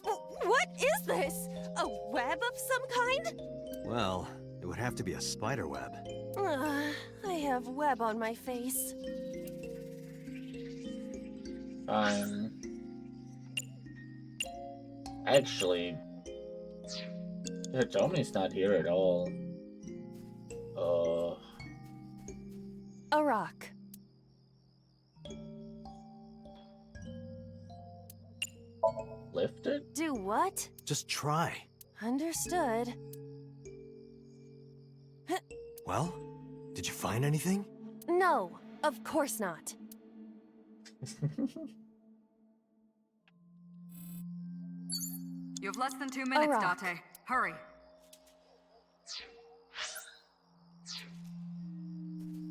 What is this? A web of some kind? Well, it would have to be a spider web. I have web on my face. Fine. Actually, Hitomi's not here at all. A rock. Lift it? Do what? Just try. Understood. Well, did you find anything? No, of course not. You have less than 2 minutes, rock. Date. Hurry.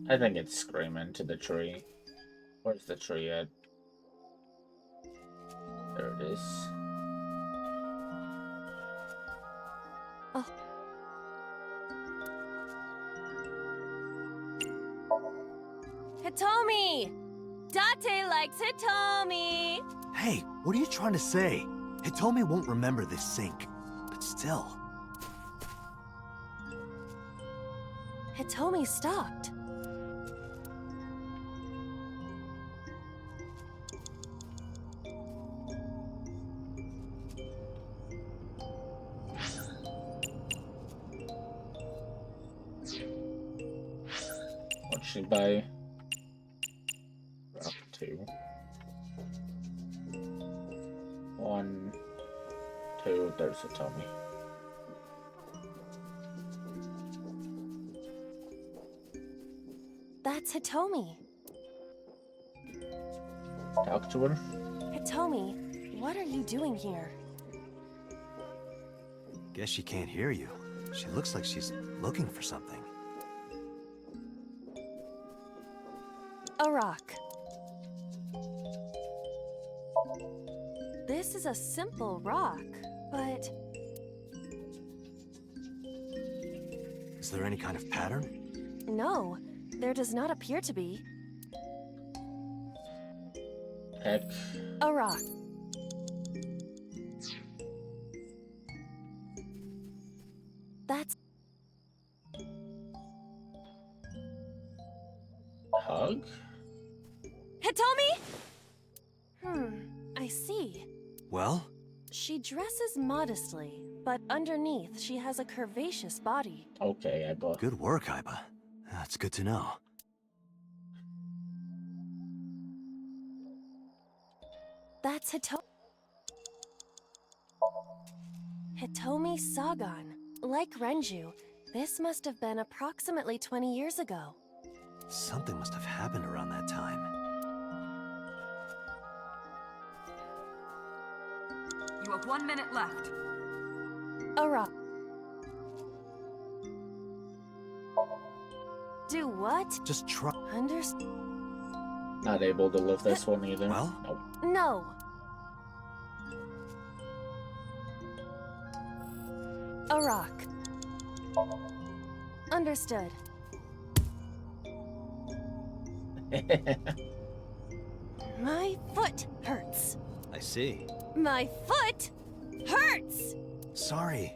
I think it's screaming to the tree. Where's the tree at? is. Oh. Hitomi! Date likes Hitomi! Hey, what are you trying to say? Hitomi won't remember this sink, but still. Hitomi stopped. What'd she buy? Rock 2. 1, 2, there's Hitomi. That's Hitomi. Talk to her? Hitomi, what are you doing here? Guess she can't hear you. She looks like she's looking for something. A rock. This is a simple rock, but... Is there any kind of pattern? No, there does not appear to be. Heck. A rock. That's... Hug? Hitomi? I see. Well? She dresses modestly, but underneath she has a curvaceous body. Okay, Aiba. Good work, Aiba. That's good to know. That's Hitomi. Hitomi Sagan. Like Renju, this must have been approximately 20 years ago. Something must have happened around that time. You have 1 minute left. A rock. Do what? Just try. Understand? Not able to lift this one either. Well? Nope. No. A rock. Understood. My foot hurts. I see. My foot hurts! Sorry.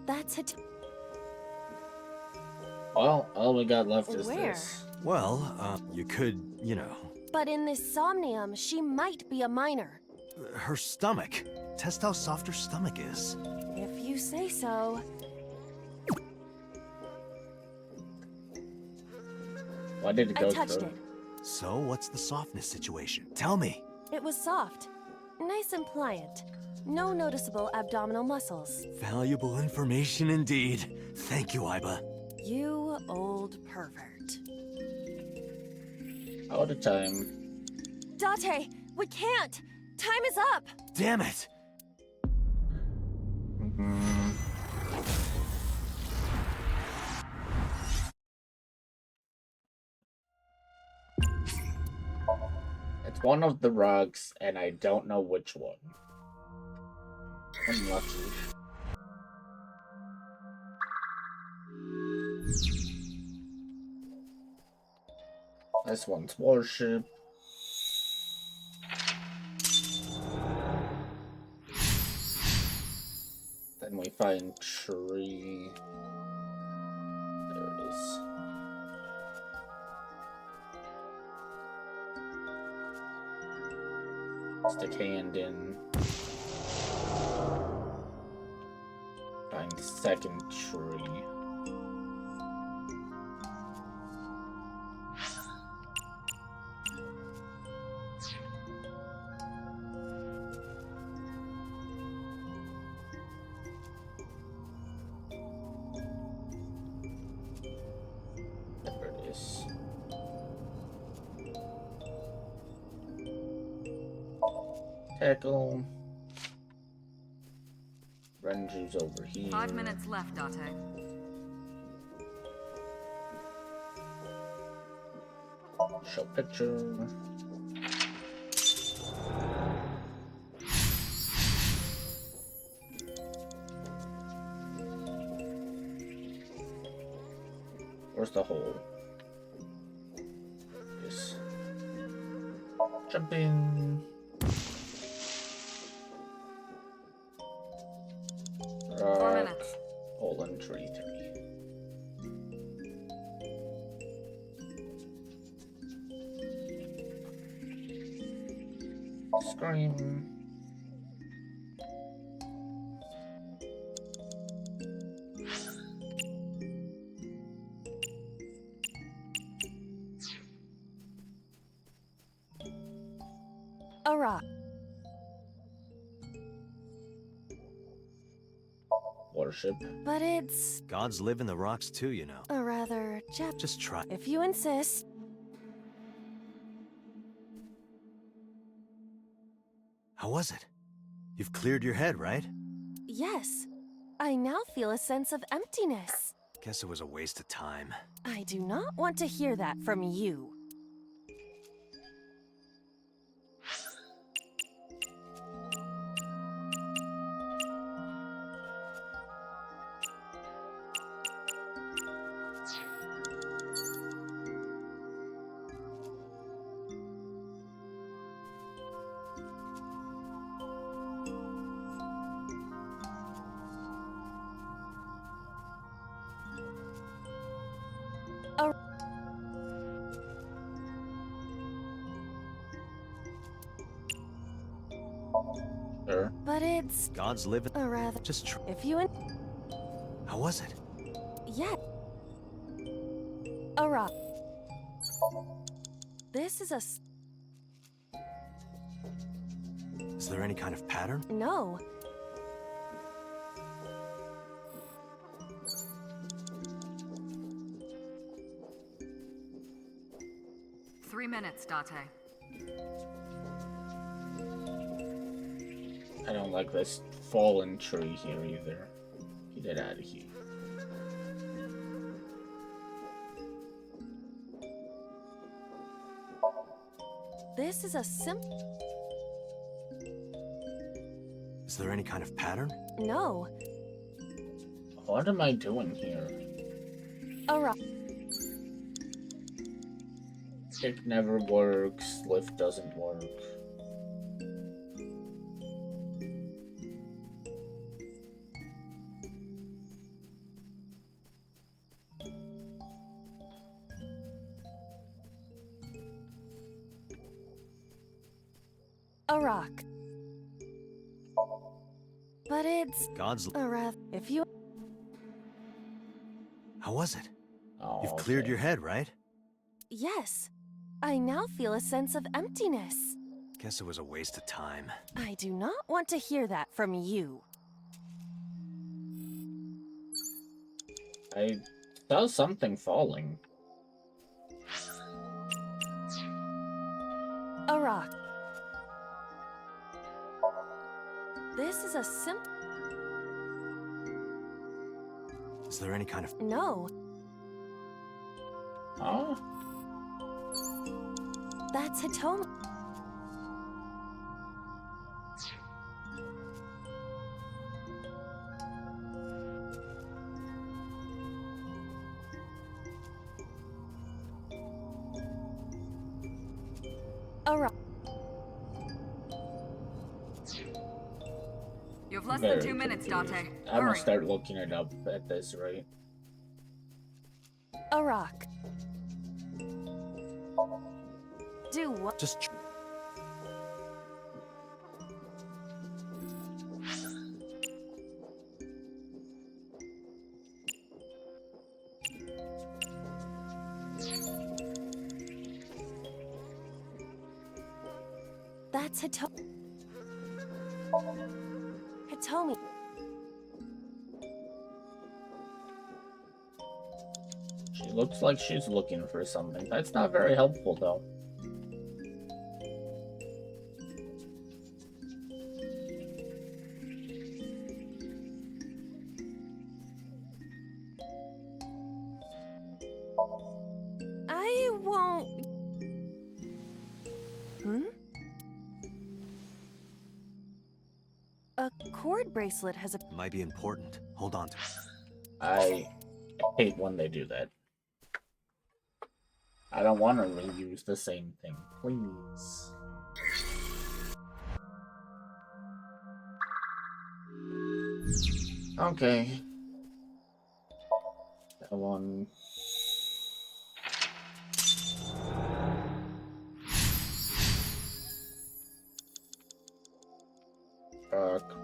That's it. Well, all we got left is Where? this. Well, you could, you know... But in this Somnium, she might be a minor. Her stomach. Test how soft her stomach is. If you say so. Why did it go I touched through? it. So, what's the softness situation? Tell me. It was soft. Nice and pliant. No noticeable abdominal muscles. Valuable information indeed. Thank you, Aiba. You old pervert. All the time. Date, we can't! Time is up! Damn it! It's one of the rugs, and I don't know which one. Unlucky. This one's warship. Then we find tree. There it is. Stick hand in. Find the second tree. There it is. Tackle. Renju's over here. 5 minutes left, Date. Show picture. Where's the hole? Yes. Jump in. Four minutes. Hole in tree 3. Scream. A rock. Worship. But it's Gods live in the rocks too, you know. a rather Just try. If you insist. How was it? You've cleared your head, right? Yes. I now feel a sense of emptiness. Guess it was a waste of time. I do not want to hear that from you. Sure. But it's Gods live in... a rather Just try. If you How was it? Yeah. A rock. This is a Is there any kind of pattern? no. 3 minutes, Date. I don't like this fallen tree here either. Get it out of here. This is a Is there any kind of pattern? no. What am I doing here? A rock. Kick never works, lift doesn't work. A rock. But it's Gods... a rather if you How was it? Oh, You've cleared okay. your head, right? Yes. I now feel a sense of emptiness. Guess it was a waste of time. I do not want to hear that from you. I saw something falling. A rock. This is a Is there any kind of... no. Huh? That's Hitomi. A rock. You have less Very than 2 minutes, Date. confused. I'm gonna Hurry. start looking it up at this rate. A rock. Do what? Just... That's Hitomi. Hitomi. She looks like she's looking for something. That's not very helpful, though. I won't. A cord bracelet has a... Might be important. Hold on to it. I hate when they do that. I don't want to reuse the same thing, please. Okay. That one.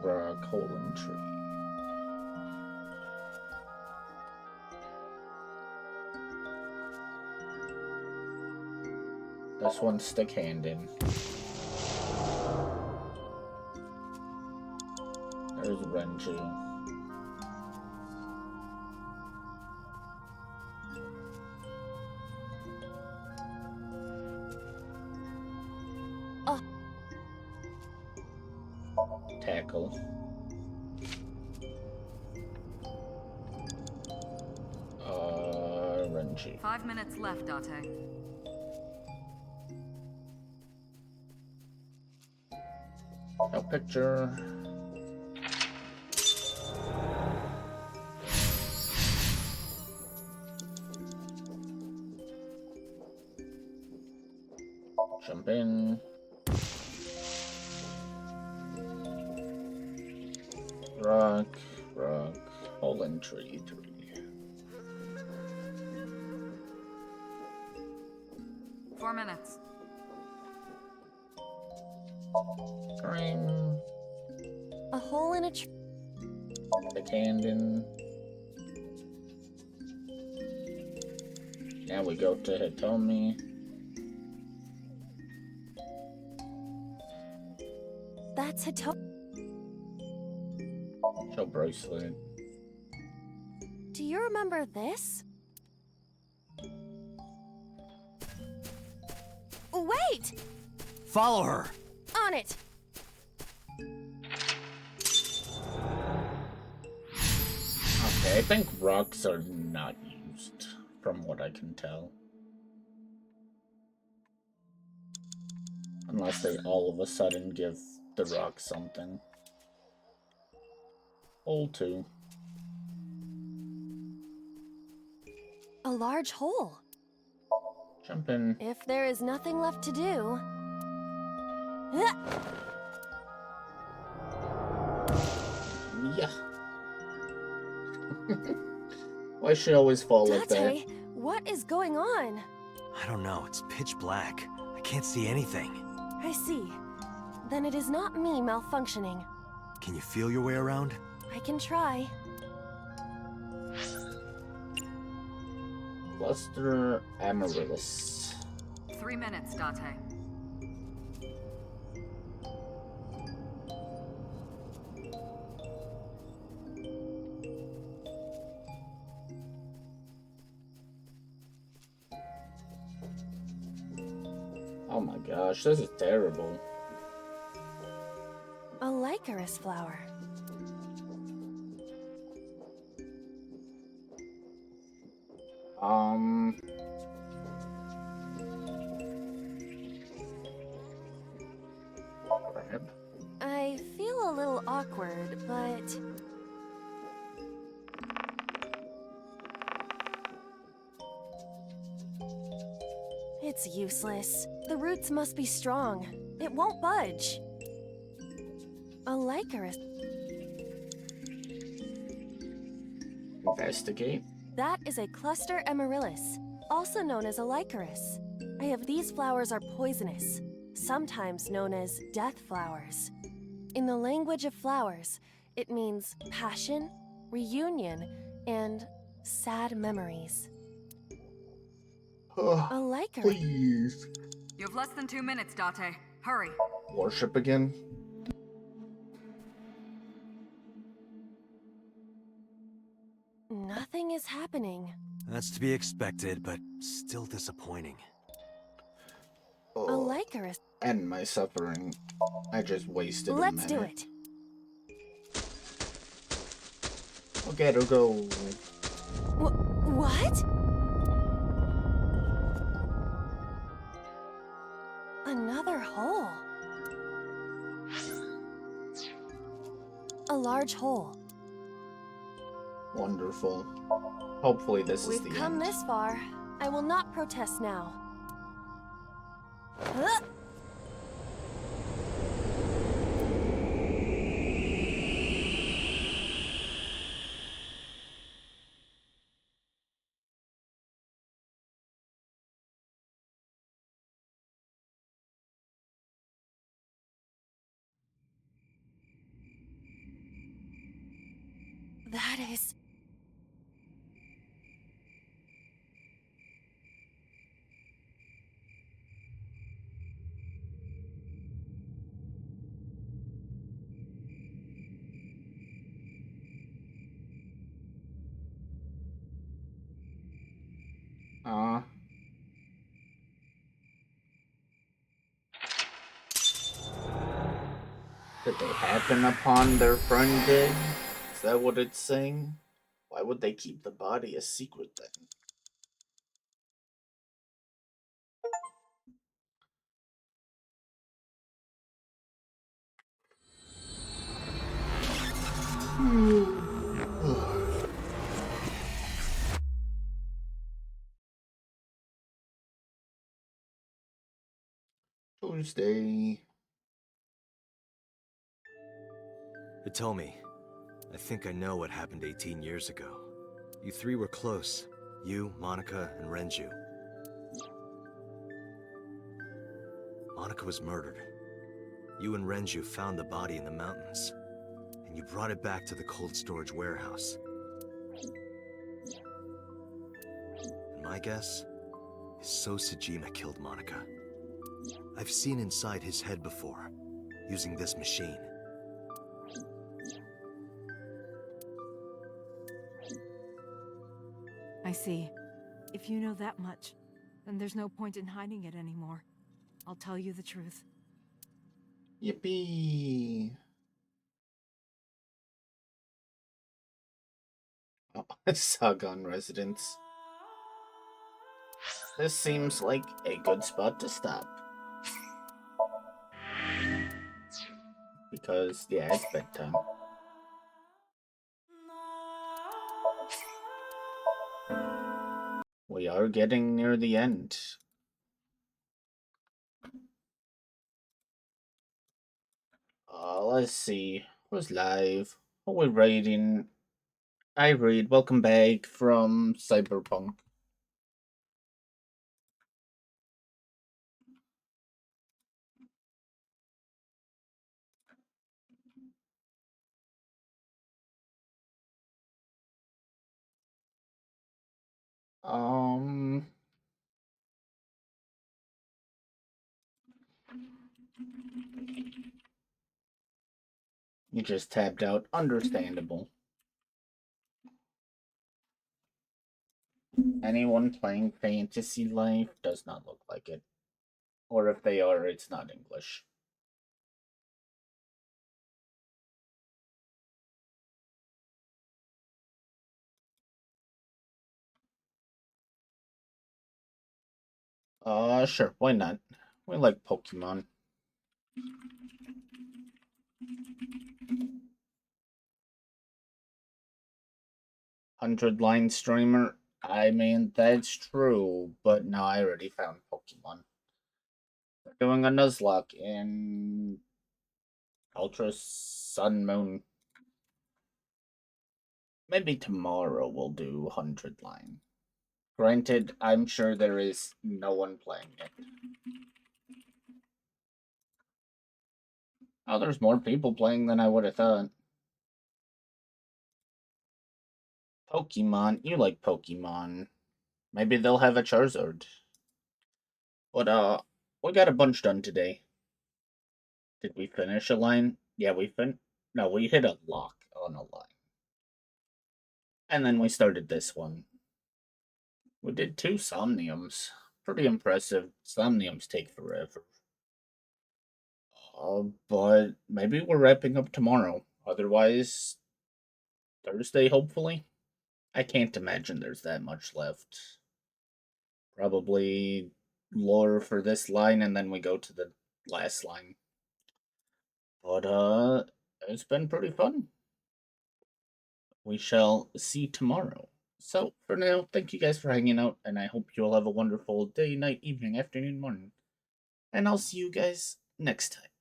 Rock, hole and tree. This one stick hand in. There's Renju. Oh. Tackle. Renju. 5 minutes left, Date. No picture. Jump in. Rock, hole in tree 3. Four minutes. Green. A hole in a tree. Stick hand in. Now we go to Hitomi. That's Hitomi. Show bracelet. Do you remember this? Wait! Follow her! On it! Okay, I think rocks are not used, from what I can tell. Unless they all of a sudden give the rock something. Hole 2. A large hole. Jump in. If there is nothing left to do... Yeah. Why she always fall like that? Date, what is going on? I don't know. It's pitch black. I can't see anything. I see. Then it is not me malfunctioning. Can you feel your way around? I can try. Cluster Amaryllis. 3 minutes, Date. Oh my gosh, this is terrible. A Lycoris flower. Crab. I feel a little awkward, but... It's useless. The roots must be strong. It won't budge. A Lycoris. Investigate. That is a cluster amaryllis, also known as a Lycoris. I have these flowers are poisonous, sometimes known as death flowers. In the language of flowers, it means passion, reunion, and sad memories. A Lycoris. Please. You have less than 2 minutes, Date. Hurry. Worship again? Nothing is happening. That's to be expected, but still disappointing. A Lycoris. End my suffering. I just wasted a Let's do minute. it. Look at her go. What? Another hole. A large hole. Wonderful. Hopefully this is We've the come end. this far. I will not protest now. Huh? That is... Uh, did they happen upon their friend dead? Is that what it's saying? Why would they keep the body a secret then? Tuesday. Hitomi, I think I know what happened 18 years ago. You three were close. You, Monica, and Renju. Monica was murdered. You and Renju found the body in the mountains, and you brought it back to the cold storage warehouse. And my guess is So Sejima killed Monica. I've seen inside his head before, using this machine. I see. If you know that much, then there's no point in hiding it anymore. I'll tell you the truth. Yippee! Oh, Sagon residence. This seems like a good spot to stop. Because, yeah, it's bedtime. We are getting near the end. Let's see. Who's live? Who we raiding? I read. Welcome back from Cyberpunk. Um, you just tapped out. Understandable. Anyone playing Fantasy Life does not look like it. Or if they are, it's not English. Sure, why not? We like Pokemon. 100-line streamer. I mean, that's true, but no, I already found Pokemon. We're doing a Nuzlocke in Ultra Sun Moon. Maybe tomorrow we'll do 100-line. Granted, I'm sure there is no one playing it. Oh, there's more people playing than I would have thought. Pokemon, you like Pokemon. Maybe they'll have a Charizard. But, we got a bunch done today. Did we finish a line? Yeah, No, we hit a lock on a line. And then we started this one. We did 2 Somniums. Pretty impressive. Somniums take forever. But maybe we're wrapping up tomorrow. Otherwise, Thursday, hopefully. I can't imagine there's that much left. Probably lore for this line, and then we go to the last line. But, it's been pretty fun. we shall see tomorrow. So, for now, thank you guys for hanging out, and I hope you all have a wonderful day, night, evening, afternoon, morning. And I'll see you guys next time.